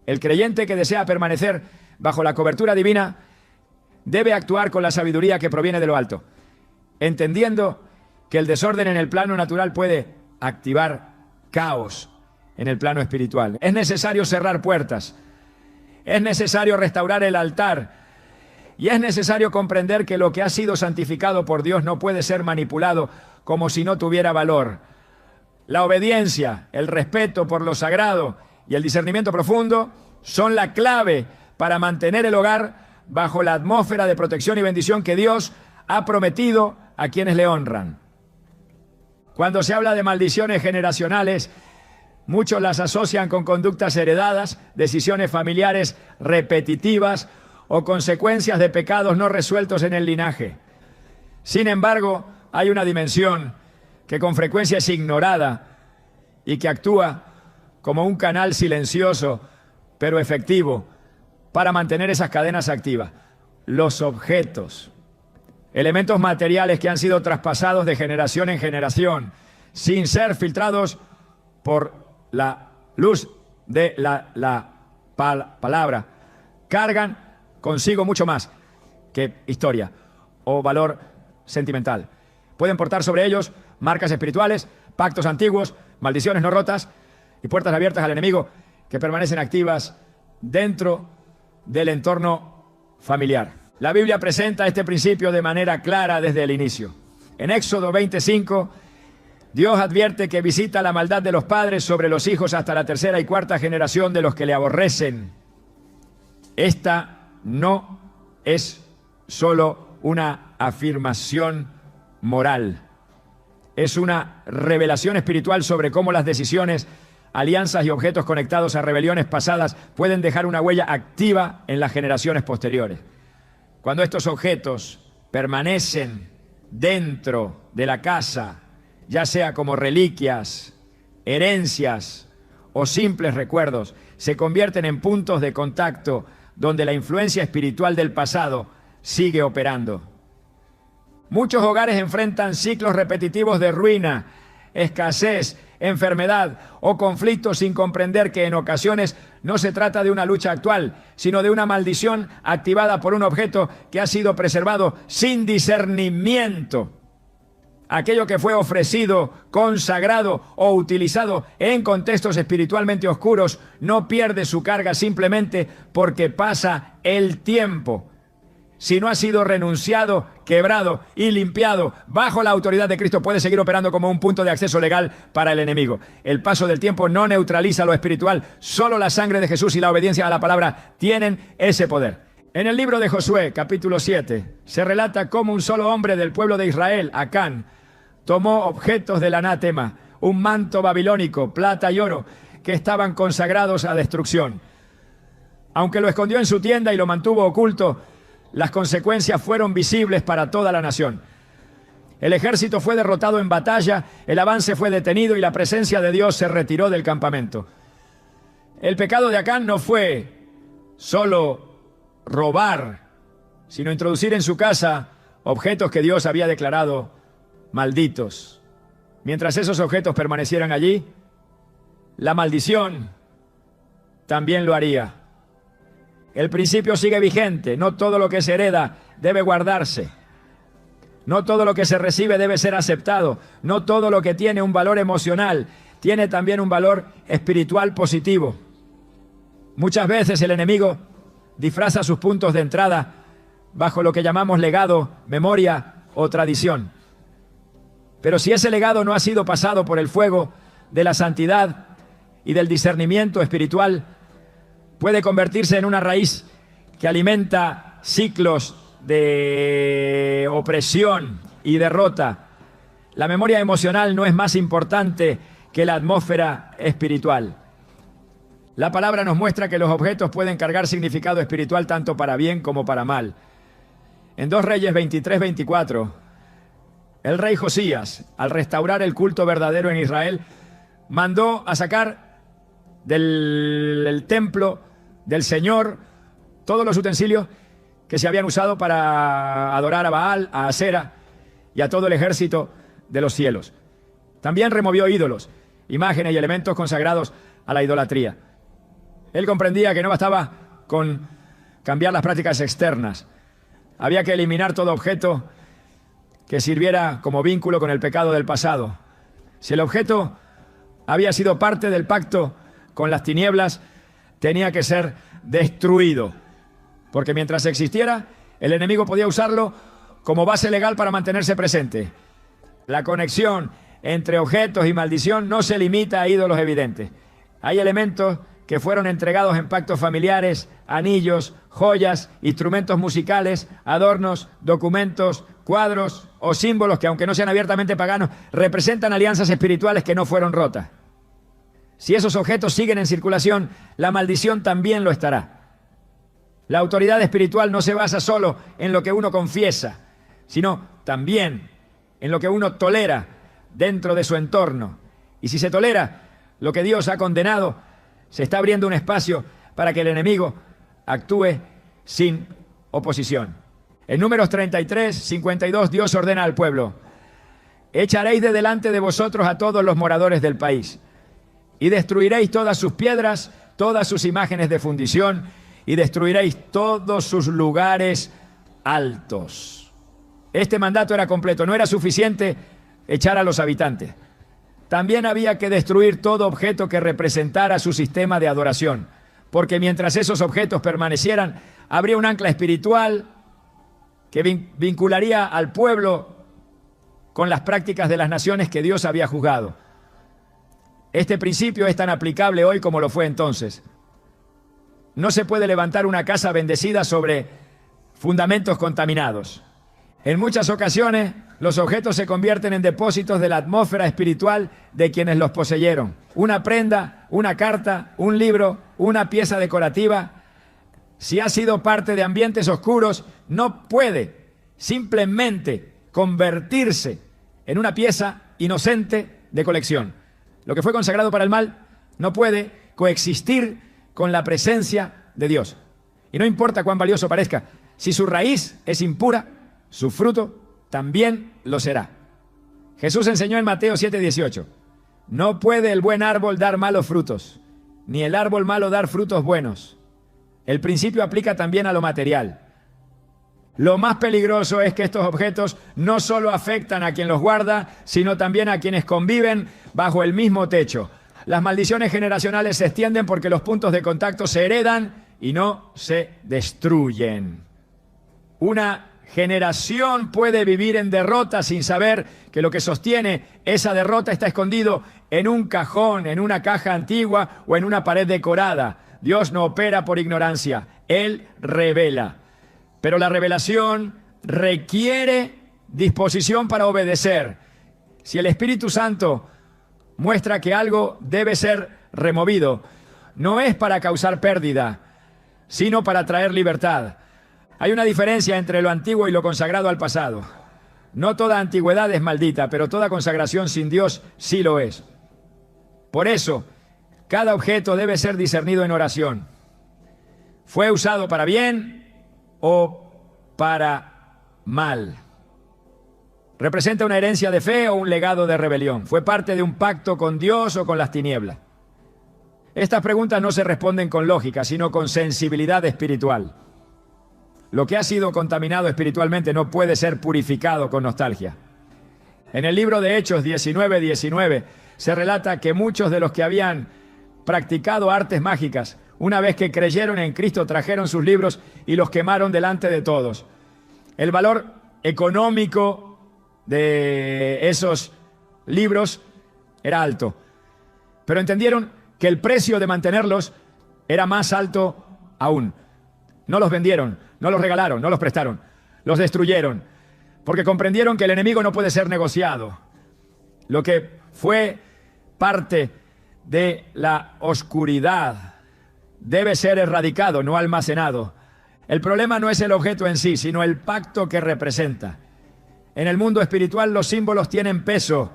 Speaker 1: El creyente que desea permanecer bajo la cobertura divina debe actuar con la sabiduría que proviene de lo alto, entendiendo que el desorden en el plano natural puede activar caos en el plano espiritual. Es necesario cerrar puertas, es necesario restaurar el altar y es necesario comprender que lo que ha sido santificado por Dios no puede ser manipulado como si no tuviera valor. La obediencia, el respeto por lo sagrado y el discernimiento profundo son la clave para mantener el hogar bajo la atmósfera de protección y bendición que Dios ha prometido a quienes le honran. Cuando se habla de maldiciones generacionales, muchos las asocian con conductas heredadas, decisiones familiares repetitivas o consecuencias de pecados no resueltos en el linaje. Sin embargo, hay una dimensión que con frecuencia es ignorada y que actúa como un canal silencioso pero efectivo para mantener esas cadenas activas. Los objetos, elementos materiales que han sido traspasados de generación en generación sin ser filtrados por la luz de la palabra, cargan consigo mucho más que historia o valor sentimental. Pueden portar sobre ellos marcas espirituales, pactos antiguos, maldiciones no rotas y puertas abiertas al enemigo que permanecen activas dentro del entorno familiar. La Biblia presenta este principio de manera clara desde el inicio. En Éxodo 25, Dios advierte que visita la maldad de los padres sobre los hijos hasta la tercera y cuarta generación de los que le aborrecen. Esta no es solo una afirmación moral. Es una revelación espiritual sobre cómo las decisiones, alianzas y objetos conectados a rebeliones pasadas pueden dejar una huella activa en las generaciones posteriores. Cuando estos objetos permanecen dentro de la casa, ya sea como reliquias, herencias o simples recuerdos, se convierten en puntos de contacto donde la influencia espiritual del pasado sigue operando. Muchos hogares enfrentan ciclos repetitivos de ruina, escasez, enfermedad o conflictos sin comprender que en ocasiones no se trata de una lucha actual, sino de una maldición activada por un objeto que ha sido preservado sin discernimiento. Aquello que fue ofrecido, consagrado o utilizado en contextos espiritualmente oscuros no pierde su carga simplemente porque pasa el tiempo. Si no ha sido renunciado, quebrado y limpiado bajo la autoridad de Cristo, puede seguir operando como un punto de acceso legal para el enemigo. El paso del tiempo no neutraliza lo espiritual. Solo la sangre de Jesús y la obediencia a la palabra tienen ese poder. En el libro de Josué, capítulo 7, se relata cómo un solo hombre del pueblo de Israel, Acán, tomó objetos del anátema, un manto babilónico, plata y oro, que estaban consagrados a destrucción. Aunque lo escondió en su tienda y lo mantuvo oculto, las consecuencias fueron visibles para toda la nación. El ejército fue derrotado en batalla, el avance fue detenido y la presencia de Dios se retiró del campamento. El pecado de Acán no fue solo robar, sino introducir en su casa objetos que Dios había declarado malditos. Mientras esos objetos permanecieran allí, la maldición también lo haría. El principio sigue vigente. No todo lo que se hereda debe guardarse. No todo lo que se recibe debe ser aceptado. No todo lo que tiene un valor emocional tiene también un valor espiritual positivo. Muchas veces el enemigo disfraza sus puntos de entrada bajo lo que llamamos legado, memoria o tradición. Pero si ese legado no ha sido pasado por el fuego de la santidad y del discernimiento espiritual, puede convertirse en una raíz que alimenta ciclos de opresión y derrota. La memoria emocional no es más importante que la atmósfera espiritual. La palabra nos muestra que los objetos pueden cargar significado espiritual tanto para bien como para mal. En 2 Reyes 23-24, el rey Josías, al restaurar el culto verdadero en Israel, mandó a sacar del templo del Señor todos los utensilios que se habían usado para adorar a Baal, a Asera y a todo el ejército de los cielos. También removió ídolos, imágenes y elementos consagrados a la idolatría. Él comprendía que no bastaba con cambiar las prácticas externas. Había que eliminar todo objeto que sirviera como vínculo con el pecado del pasado. Si el objeto había sido parte del pacto con las tinieblas, tenía que ser destruido, porque mientras existiera, el enemigo podía usarlo como base legal para mantenerse presente. La conexión entre objetos y maldición no se limita a ídolos evidentes. Hay elementos que fueron entregados en pactos familiares, anillos, joyas, instrumentos musicales, adornos, documentos, cuadros o símbolos que, aunque no sean abiertamente paganos, representan alianzas espirituales que no fueron rotas. Si esos objetos siguen en circulación, la maldición también lo estará. La autoridad espiritual no se basa solo en lo que uno confiesa, sino también en lo que uno tolera dentro de su entorno. Y si se tolera lo que Dios ha condenado, se está abriendo un espacio para que el enemigo actúe sin oposición. En Números 33-52, Dios ordena al pueblo: echaréis de delante de vosotros a todos los moradores del país, y destruiréis todas sus piedras, todas sus imágenes de fundición, y destruiréis todos sus lugares altos. Este mandato era completo, no era suficiente echar a los habitantes. También había que destruir todo objeto que representara su sistema de adoración, porque mientras esos objetos permanecieran, habría un ancla espiritual que vincularía al pueblo con las prácticas de las naciones que Dios había juzgado. Este principio es tan aplicable hoy como lo fue entonces. No se puede levantar una casa bendecida sobre fundamentos contaminados. En muchas ocasiones, los objetos se convierten en depósitos de la atmósfera espiritual de quienes los poseyeron. Una prenda, una carta, un libro, una pieza decorativa Si ha sido parte de ambientes oscuros, no puede simplemente convertirse en una pieza inocente de colección. Lo que fue consagrado para el mal no puede coexistir con la presencia de Dios. Y no importa cuán valioso parezca, si su raíz es impura, su fruto también lo será. Jesús enseñó en Mateo 7:18, no puede el buen árbol dar malos frutos, ni el árbol malo dar frutos buenos. El principio aplica también a lo material. Lo más peligroso es que estos objetos no solo afectan a quien los guarda, sino también a quienes conviven bajo el mismo techo. Las maldiciones generacionales se extienden porque los puntos de contacto se heredan y no se destruyen. Una generación puede vivir en derrota sin saber que lo que sostiene esa derrota está escondido en un cajón, en una caja antigua o en una pared decorada. Dios no opera por ignorancia, Él revela. Pero la revelación requiere disposición para obedecer. Si el Espíritu Santo muestra que algo debe ser removido, no es para causar pérdida, sino para traer libertad. Hay una diferencia entre lo antiguo y lo consagrado al pasado. No toda antigüedad es maldita, pero toda consagración sin Dios sí lo es. Por eso, cada objeto debe ser discernido en oración. ¿Fue usado para bien o para mal? ¿Representa una herencia de fe o un legado de rebelión? ¿Fue parte de un pacto con Dios o con las tinieblas? Estas preguntas no se responden con lógica, sino con sensibilidad espiritual. Lo que ha sido contaminado espiritualmente no puede ser purificado con nostalgia. En el libro de Hechos 19:19 se relata que muchos de los que habían practicado artes mágicas, una vez que creyeron en Cristo, trajeron sus libros y los quemaron delante de todos. El valor económico de esos libros era alto, pero entendieron que el precio de mantenerlos era más alto aún. No los vendieron, no los regalaron, no los prestaron, los destruyeron, porque comprendieron que el enemigo no puede ser negociado. Lo que fue parte de la oscuridad debe ser erradicado, no almacenado. El problema no es el objeto en sí, sino el pacto que representa. En el mundo espiritual los símbolos tienen peso,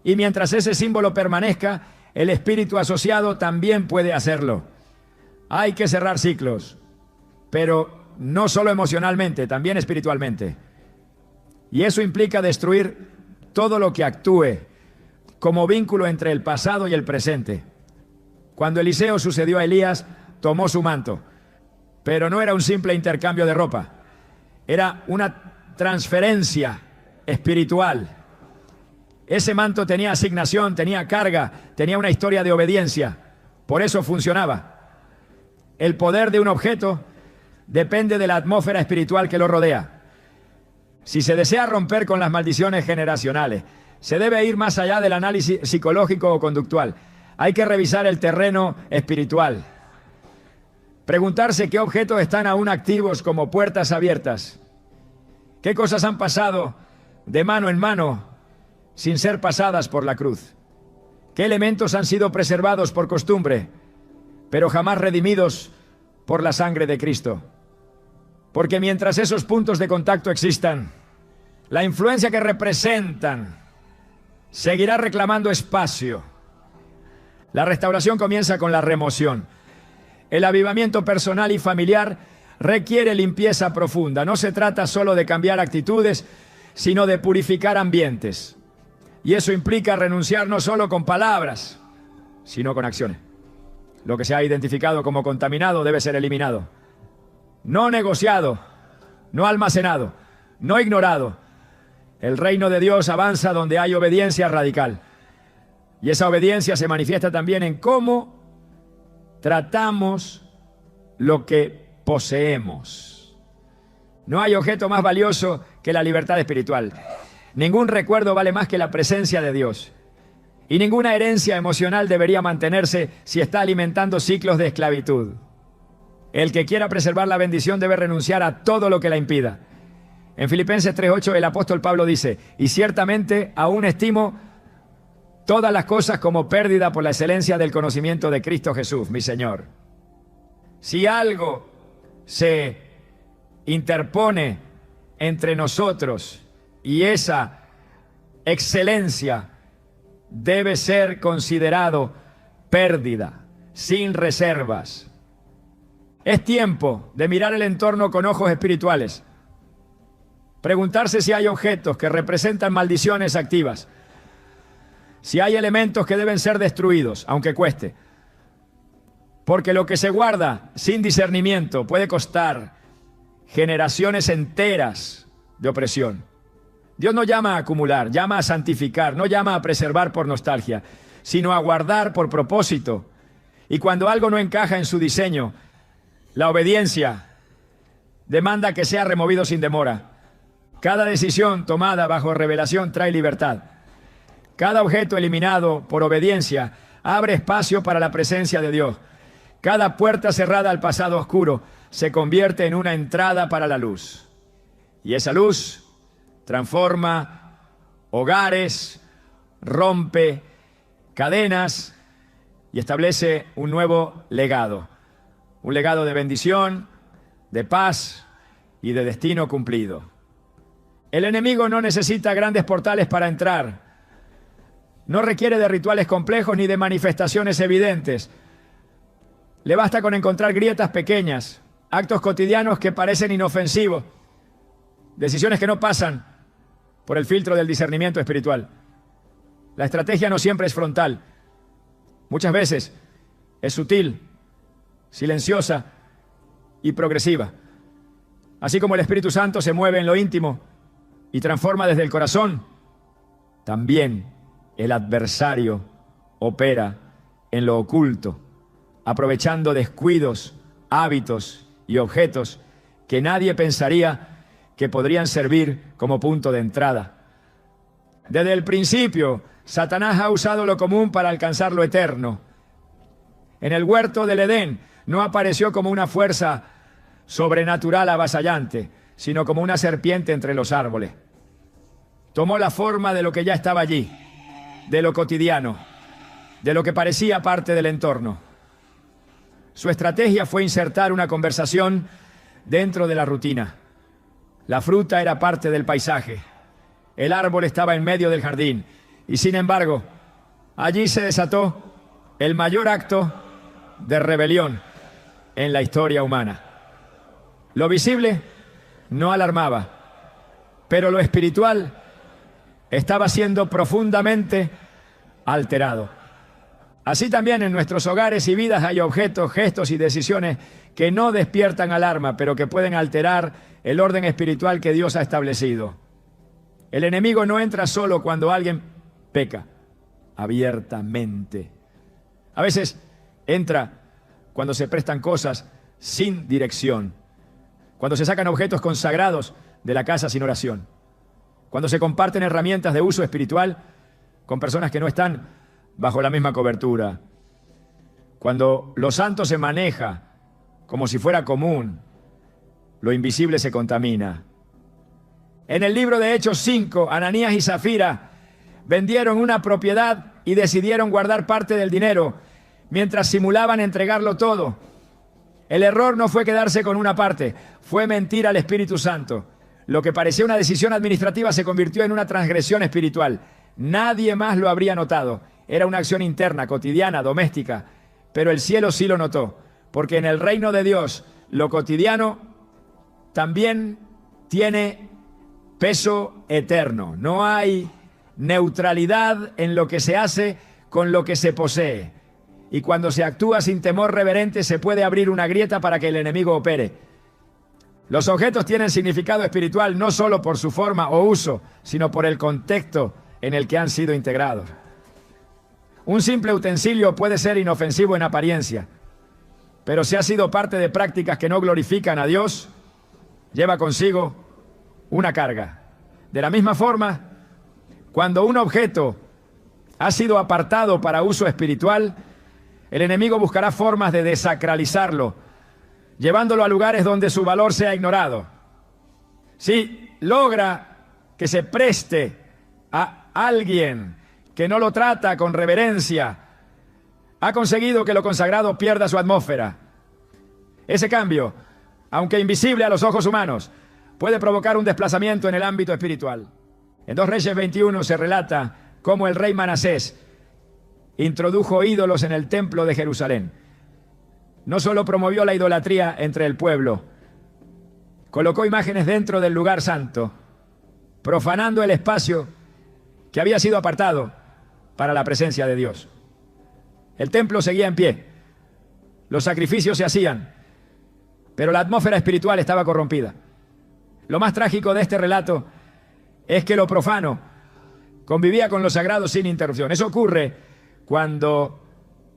Speaker 1: y mientras ese símbolo permanezca, el espíritu asociado también puede hacerlo. Hay que cerrar ciclos, pero no solo emocionalmente, también espiritualmente. Y eso implica destruir todo lo que actúe como vínculo entre el pasado y el presente. Cuando Eliseo sucedió a Elías, tomó su manto, pero no era un simple intercambio de ropa, era una transferencia espiritual. Ese manto tenía asignación, tenía carga, tenía una historia de obediencia, por eso funcionaba. El poder de un objeto depende de la atmósfera espiritual que lo rodea. Si se desea romper con las maldiciones generacionales, se debe ir más allá del análisis psicológico o conductual. Hay que revisar el terreno espiritual. Preguntarse qué objetos están aún activos como puertas abiertas. ¿Qué cosas han pasado de mano en mano sin ser pasadas por la cruz? ¿Qué elementos han sido preservados por costumbre, pero jamás redimidos por la sangre de Cristo? Porque mientras esos puntos de contacto existan, la influencia que representan seguirá reclamando espacio. La restauración comienza con la remoción. El avivamiento personal y familiar requiere limpieza profunda. No se trata solo de cambiar actitudes, sino de purificar ambientes. Y eso implica renunciar no solo con palabras, sino con acciones. Lo que se ha identificado como contaminado debe ser eliminado. No negociado, no almacenado, no ignorado. El reino de Dios avanza donde hay obediencia radical. Y esa obediencia se manifiesta también en cómo tratamos lo que poseemos. No hay objeto más valioso que la libertad espiritual. Ningún recuerdo vale más que la presencia de Dios. Y ninguna herencia emocional debería mantenerse si está alimentando ciclos de esclavitud. El que quiera preservar la bendición debe renunciar a todo lo que la impida. En Filipenses 3:8 el apóstol Pablo dice: y ciertamente aún estimo todas las cosas como pérdida por la excelencia del conocimiento de Cristo Jesús, mi Señor. Si algo se interpone entre nosotros y esa excelencia debe ser considerado pérdida, sin reservas. Es tiempo de mirar el entorno con ojos espirituales. Preguntarse si hay objetos que representan maldiciones activas. Si hay elementos que deben ser destruidos, aunque cueste. Porque lo que se guarda sin discernimiento puede costar generaciones enteras de opresión. Dios no llama a acumular, llama a santificar, no llama a preservar por nostalgia, sino a guardar por propósito. Y cuando algo no encaja en su diseño, la obediencia demanda que sea removido sin demora. Cada decisión tomada bajo revelación trae libertad. Cada objeto eliminado por obediencia abre espacio para la presencia de Dios. Cada puerta cerrada al pasado oscuro se convierte en una entrada para la luz. Y esa luz transforma hogares, rompe cadenas y establece un nuevo legado. Un legado de bendición, de paz y de destino cumplido. El enemigo no necesita grandes portales para entrar. No requiere de rituales complejos ni de manifestaciones evidentes. Le basta con encontrar grietas pequeñas, actos cotidianos que parecen inofensivos, decisiones que no pasan por el filtro del discernimiento espiritual. La estrategia no siempre es frontal. Muchas veces es sutil, silenciosa y progresiva. Así como el Espíritu Santo se mueve en lo íntimo y transforma desde el corazón, también el adversario opera en lo oculto, aprovechando descuidos, hábitos y objetos que nadie pensaría que podrían servir como punto de entrada. Desde el principio, Satanás ha usado lo común para alcanzar lo eterno. En el huerto del Edén no apareció como una fuerza sobrenatural avasallante, sino como una serpiente entre los árboles. Tomó la forma de lo que ya estaba allí, de lo cotidiano, de lo que parecía parte del entorno. Su estrategia fue insertar una conversación dentro de la rutina. La fruta era parte del paisaje. El árbol estaba en medio del jardín. Y sin embargo, allí se desató el mayor acto de rebelión en la historia humana. Lo visible no alarmaba, pero lo espiritual estaba siendo profundamente alterado. Así también en nuestros hogares y vidas hay objetos, gestos y decisiones que no despiertan alarma, pero que pueden alterar el orden espiritual que Dios ha establecido. El enemigo no entra solo cuando alguien peca, abiertamente. A veces entra cuando se prestan cosas sin dirección, cuando se sacan objetos consagrados de la casa sin oración, cuando se comparten herramientas de uso espiritual con personas que no están bajo la misma cobertura, cuando lo santo se maneja como si fuera común, lo invisible se contamina. En el libro de Hechos 5, Ananías y Zafira vendieron una propiedad y decidieron guardar parte del dinero mientras simulaban entregarlo todo. El error no fue quedarse con una parte, fue mentir al Espíritu Santo. Lo que parecía una decisión administrativa se convirtió en una transgresión espiritual. Nadie más lo habría notado. Era una acción interna, cotidiana, doméstica, pero el cielo sí lo notó, porque en el reino de Dios lo cotidiano también tiene peso eterno. No hay neutralidad en lo que se hace con lo que se posee. Y cuando se actúa sin temor reverente se puede abrir una grieta para que el enemigo opere. Los objetos tienen significado espiritual no solo por su forma o uso, sino por el contexto en el que han sido integrados. Un simple utensilio puede ser inofensivo en apariencia, pero si ha sido parte de prácticas que no glorifican a Dios, lleva consigo una carga. De la misma forma, cuando un objeto ha sido apartado para uso espiritual, el enemigo buscará formas de desacralizarlo, llevándolo a lugares donde su valor sea ignorado. Si logra que se preste a alguien que no lo trata con reverencia, ha conseguido que lo consagrado pierda su atmósfera. Ese cambio aunque invisible a los ojos humanos, puede provocar un desplazamiento en el ámbito espiritual. En 2 Reyes 21 se relata cómo el rey Manasés introdujo ídolos en el templo de Jerusalén. No solo promovió la idolatría entre el pueblo, colocó imágenes dentro del lugar santo, profanando el espacio que había sido apartado para la presencia de Dios. El templo seguía en pie, los sacrificios se hacían, pero la atmósfera espiritual estaba corrompida. Lo más trágico de este relato es que lo profano convivía con lo sagrado sin interrupción. Eso ocurre cuando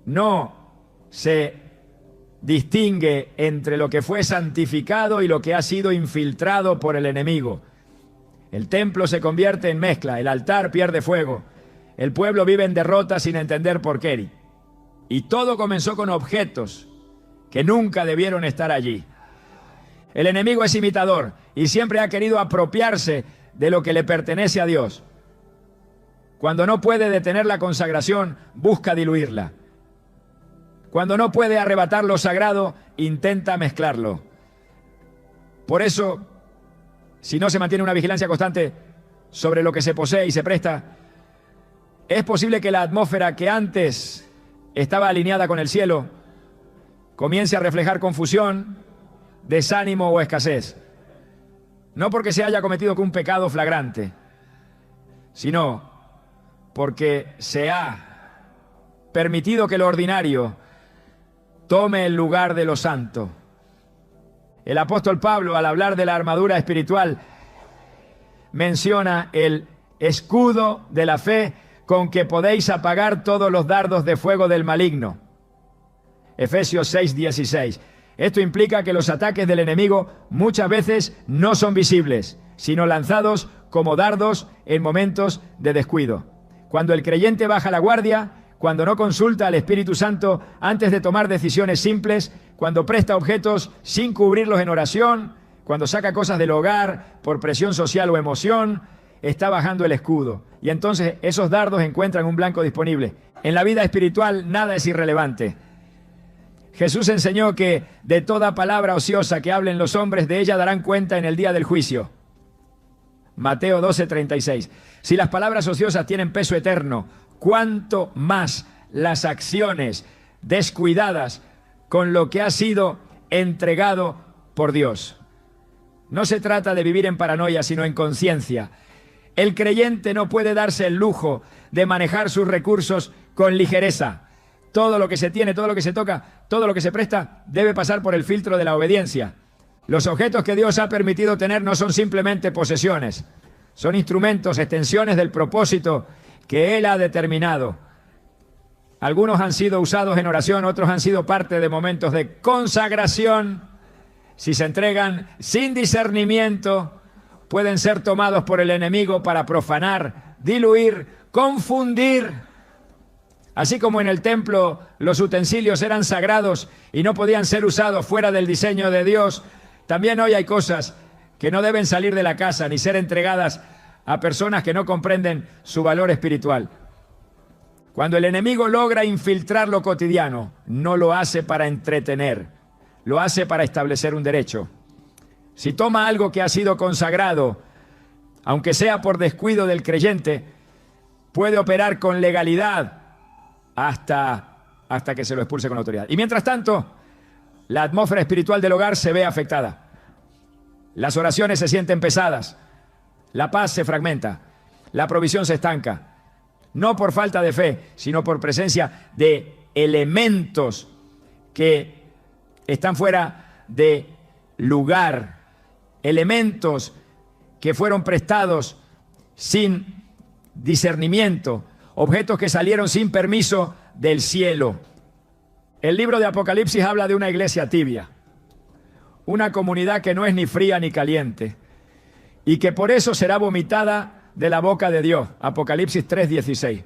Speaker 1: no se distingue entre lo que fue santificado y lo que ha sido infiltrado por el enemigo. El templo se convierte en mezcla, el altar pierde fuego, el pueblo vive en derrota sin entender por qué. Y todo comenzó con objetos que nunca debieron estar allí. El enemigo es imitador y siempre ha querido apropiarse de lo que le pertenece a Dios. Cuando no puede detener la consagración, busca diluirla. Cuando no puede arrebatar lo sagrado, intenta mezclarlo. Por eso, si no se mantiene una vigilancia constante sobre lo que se posee y se presta, es posible que la atmósfera que antes estaba alineada con el cielo comience a reflejar confusión, desánimo o escasez. No porque se haya cometido un pecado flagrante, sino porque se ha permitido que lo ordinario tome el lugar de lo santo. El apóstol Pablo, al hablar de la armadura espiritual, menciona el escudo de la fe con que podéis apagar todos los dardos de fuego del maligno. Efesios 6:16. Esto implica que los ataques del enemigo muchas veces no son visibles, sino lanzados como dardos en momentos de descuido. Cuando el creyente baja la guardia, cuando no consulta al Espíritu Santo antes de tomar decisiones simples, cuando presta objetos sin cubrirlos en oración, cuando saca cosas del hogar por presión social o emoción, está bajando el escudo. Y entonces esos dardos encuentran un blanco disponible. En la vida espiritual nada es irrelevante. Jesús enseñó que de toda palabra ociosa que hablen los hombres, de ella darán cuenta en el día del juicio. Mateo 12:36. Si las palabras ociosas tienen peso eterno, ¿cuánto más las acciones descuidadas con lo que ha sido entregado por Dios? No se trata de vivir en paranoia, sino en conciencia. El creyente no puede darse el lujo de manejar sus recursos con ligereza. Todo lo que se tiene, todo lo que se toca, todo lo que se presta, debe pasar por el filtro de la obediencia. Los objetos que Dios ha permitido tener no son simplemente posesiones, son instrumentos, extensiones del propósito que Él ha determinado. Algunos han sido usados en oración, otros han sido parte de momentos de consagración. Si se entregan sin discernimiento, pueden ser tomados por el enemigo para profanar, diluir, confundir. Así como en el templo los utensilios eran sagrados y no podían ser usados fuera del diseño de Dios, también hoy hay cosas que no deben salir de la casa ni ser entregadas a personas que no comprenden su valor espiritual. Cuando el enemigo logra infiltrar lo cotidiano, no lo hace para entretener, lo hace para establecer un derecho. Si toma algo que ha sido consagrado, aunque sea por descuido del creyente, puede operar con legalidad hasta que se lo expulse con autoridad. Y mientras tanto, la atmósfera espiritual del hogar se ve afectada. Las oraciones se sienten pesadas, la paz se fragmenta, la provisión se estanca. No por falta de fe, sino por presencia de elementos que están fuera de lugar, elementos que fueron prestados sin discernimiento, objetos que salieron sin permiso del cielo. El libro de Apocalipsis habla de una iglesia tibia, una comunidad que no es ni fría ni caliente, y que por eso será vomitada de la boca de Dios. Apocalipsis 3:16.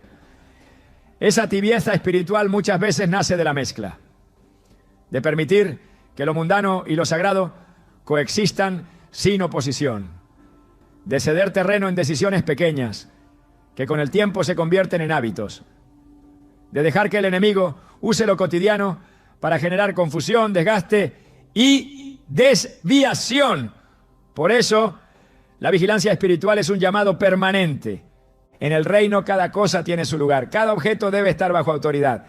Speaker 1: Esa tibieza espiritual muchas veces nace de la mezcla, de permitir que lo mundano y lo sagrado coexistan sin oposición, de ceder terreno en decisiones pequeñas que con el tiempo se convierten en hábitos, de dejar que el enemigo use lo cotidiano para generar confusión, desgaste y desviación. Por eso, la vigilancia espiritual es un llamado permanente. En el reino cada cosa tiene su lugar. Cada objeto debe estar bajo autoridad.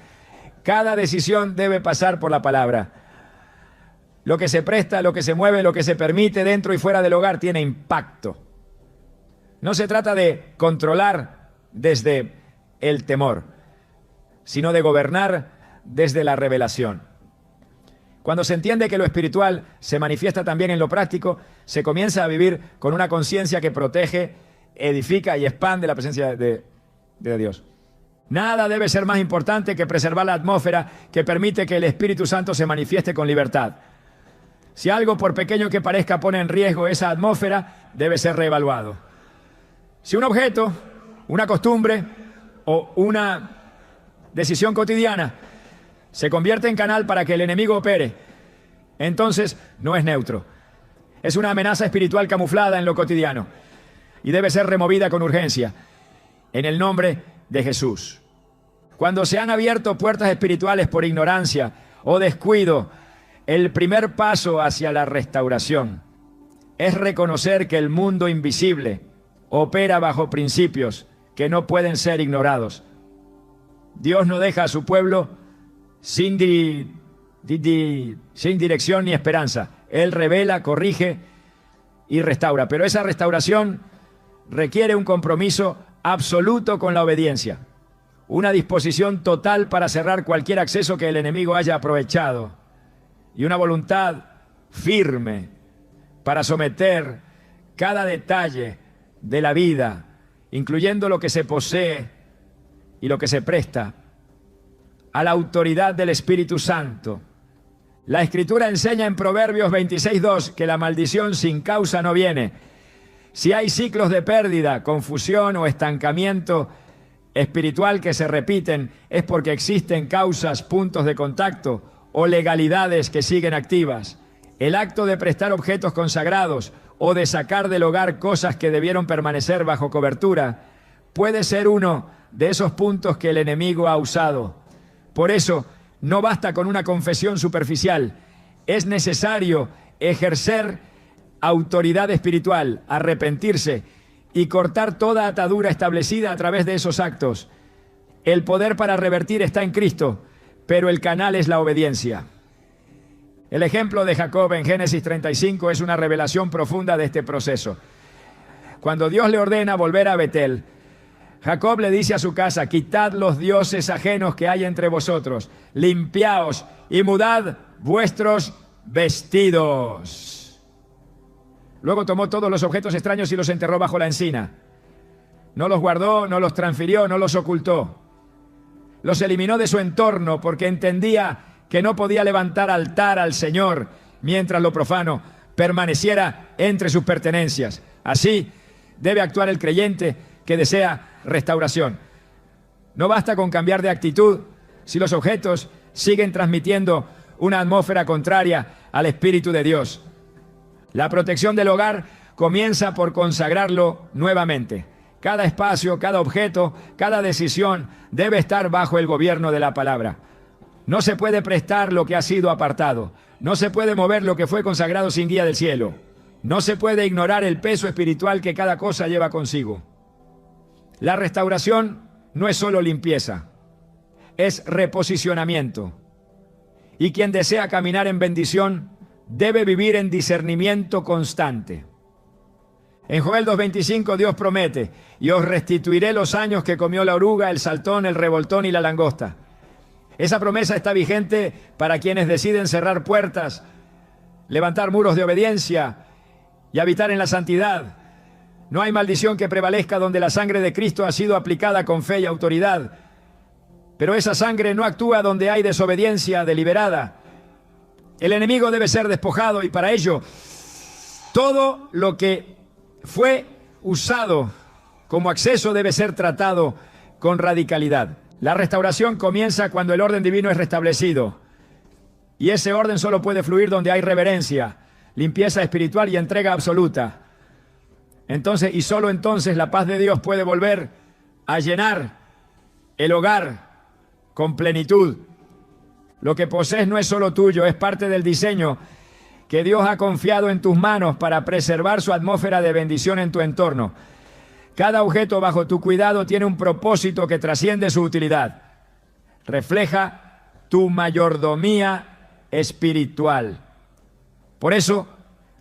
Speaker 1: Cada decisión debe pasar por la palabra. Lo que se presta, lo que se mueve, lo que se permite dentro y fuera del hogar tiene impacto. No se trata de controlar desde el temor, sino de gobernar desde la revelación. Cuando se entiende que lo espiritual se manifiesta también en lo práctico, se comienza a vivir con una conciencia que protege, edifica y expande la presencia de Dios. Nada debe ser más importante que preservar la atmósfera que permite que el Espíritu Santo se manifieste con libertad. Si algo, por pequeño que parezca, pone en riesgo esa atmósfera, debe ser reevaluado. Si un objeto, una costumbre o una decisión cotidiana se convierte en canal para que el enemigo opere, entonces no es neutro. Es una amenaza espiritual camuflada en lo cotidiano y debe ser removida con urgencia, en el nombre de Jesús. Cuando se han abierto puertas espirituales por ignorancia o descuido, el primer paso hacia la restauración es reconocer que el mundo invisible opera bajo principios que no pueden ser ignorados. Dios no deja a su pueblo sin dirección ni esperanza. Él revela, corrige y restaura. Pero esa restauración requiere un compromiso absoluto con la obediencia. Una disposición total para cerrar cualquier acceso que el enemigo haya aprovechado. Y una voluntad firme para someter cada detalle de la vida, incluyendo lo que se posee y lo que se presta, a la autoridad del Espíritu Santo. La Escritura enseña en Proverbios 26:2 que la maldición sin causa no viene. Si hay ciclos de pérdida, confusión o estancamiento espiritual que se repiten, es porque existen causas, puntos de contacto o legalidades que siguen activas. El acto de prestar objetos consagrados o de sacar del hogar cosas que debieron permanecer bajo cobertura puede ser uno de esos puntos que el enemigo ha usado. Por eso, no basta con una confesión superficial. Es necesario ejercer autoridad espiritual, arrepentirse y cortar toda atadura establecida a través de esos actos. El poder para revertir está en Cristo, pero el canal es la obediencia. El ejemplo de Jacob en Génesis 35 es una revelación profunda de este proceso. Cuando Dios le ordena volver a Betel, Jacob le dice a su casa: quitad los dioses ajenos que hay entre vosotros, limpiaos y mudad vuestros vestidos. Luego tomó todos los objetos extraños y los enterró bajo la encina. No los guardó, no los transfirió, no los ocultó. Los eliminó de su entorno porque entendía que no podía levantar altar al Señor mientras lo profano permaneciera entre sus pertenencias. Así debe actuar el creyente que desea restauración. No basta con cambiar de actitud si los objetos siguen transmitiendo una atmósfera contraria al Espíritu de Dios. La protección del hogar comienza por consagrarlo nuevamente. Cada espacio, cada objeto, cada decisión debe estar bajo el gobierno de la palabra. No se puede prestar lo que ha sido apartado. No se puede mover lo que fue consagrado sin guía del cielo. No se puede ignorar el peso espiritual que cada cosa lleva consigo. La restauración no es solo limpieza, es reposicionamiento. Y quien desea caminar en bendición debe vivir en discernimiento constante. En Joel 2:25 Dios promete: y os restituiré los años que comió la oruga, el saltón, el revoltón y la langosta. Esa promesa está vigente para quienes deciden cerrar puertas, levantar muros de obediencia y habitar en la santidad. No hay maldición que prevalezca donde la sangre de Cristo ha sido aplicada con fe y autoridad. Pero esa sangre no actúa donde hay desobediencia deliberada. El enemigo debe ser despojado y para ello todo lo que fue usado como acceso debe ser tratado con radicalidad. La restauración comienza cuando el orden divino es restablecido. Y ese orden solo puede fluir donde hay reverencia, limpieza espiritual y entrega absoluta. Entonces, y solo entonces, la paz de Dios puede volver a llenar el hogar con plenitud. Lo que posees no es solo tuyo, es parte del diseño que Dios ha confiado en tus manos para preservar su atmósfera de bendición en tu entorno. Cada objeto bajo tu cuidado tiene un propósito que trasciende su utilidad. Refleja tu mayordomía espiritual. Por eso,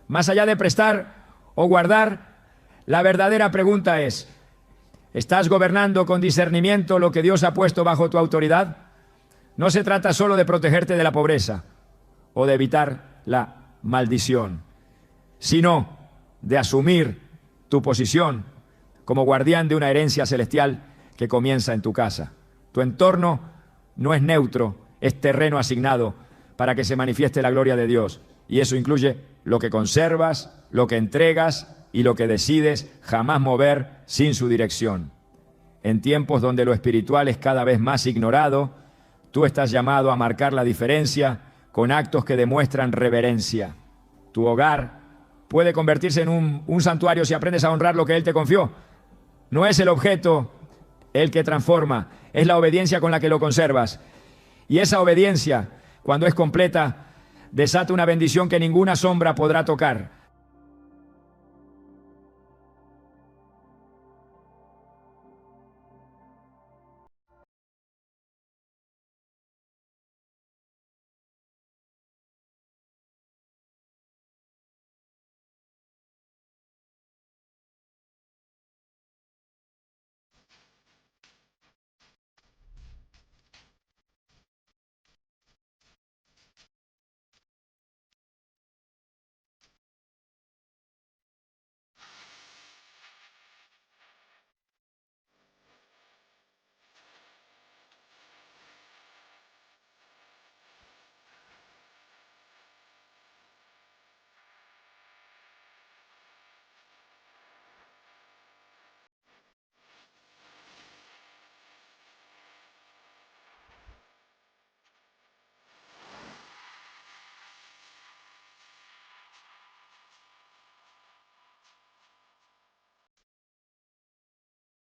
Speaker 1: más allá de prestar o guardar, la verdadera pregunta es: ¿estás gobernando con discernimiento lo que Dios ha puesto bajo tu autoridad? No se trata solo de protegerte de la pobreza o de evitar la maldición, sino de asumir tu posición como guardián de una herencia celestial que comienza en tu casa. Tu entorno no es neutro, es terreno asignado para que se manifieste la gloria de Dios. Y eso incluye lo que conservas, lo que entregas y lo que decides jamás mover sin su dirección. En tiempos donde lo espiritual es cada vez más ignorado, tú estás llamado a marcar la diferencia con actos que demuestran reverencia. Tu hogar puede convertirse en un santuario si aprendes a honrar lo que Él te confió. No es el objeto el que transforma, es la obediencia con la que lo conservas. Y esa obediencia, cuando es completa, desata una bendición que ninguna sombra podrá tocar.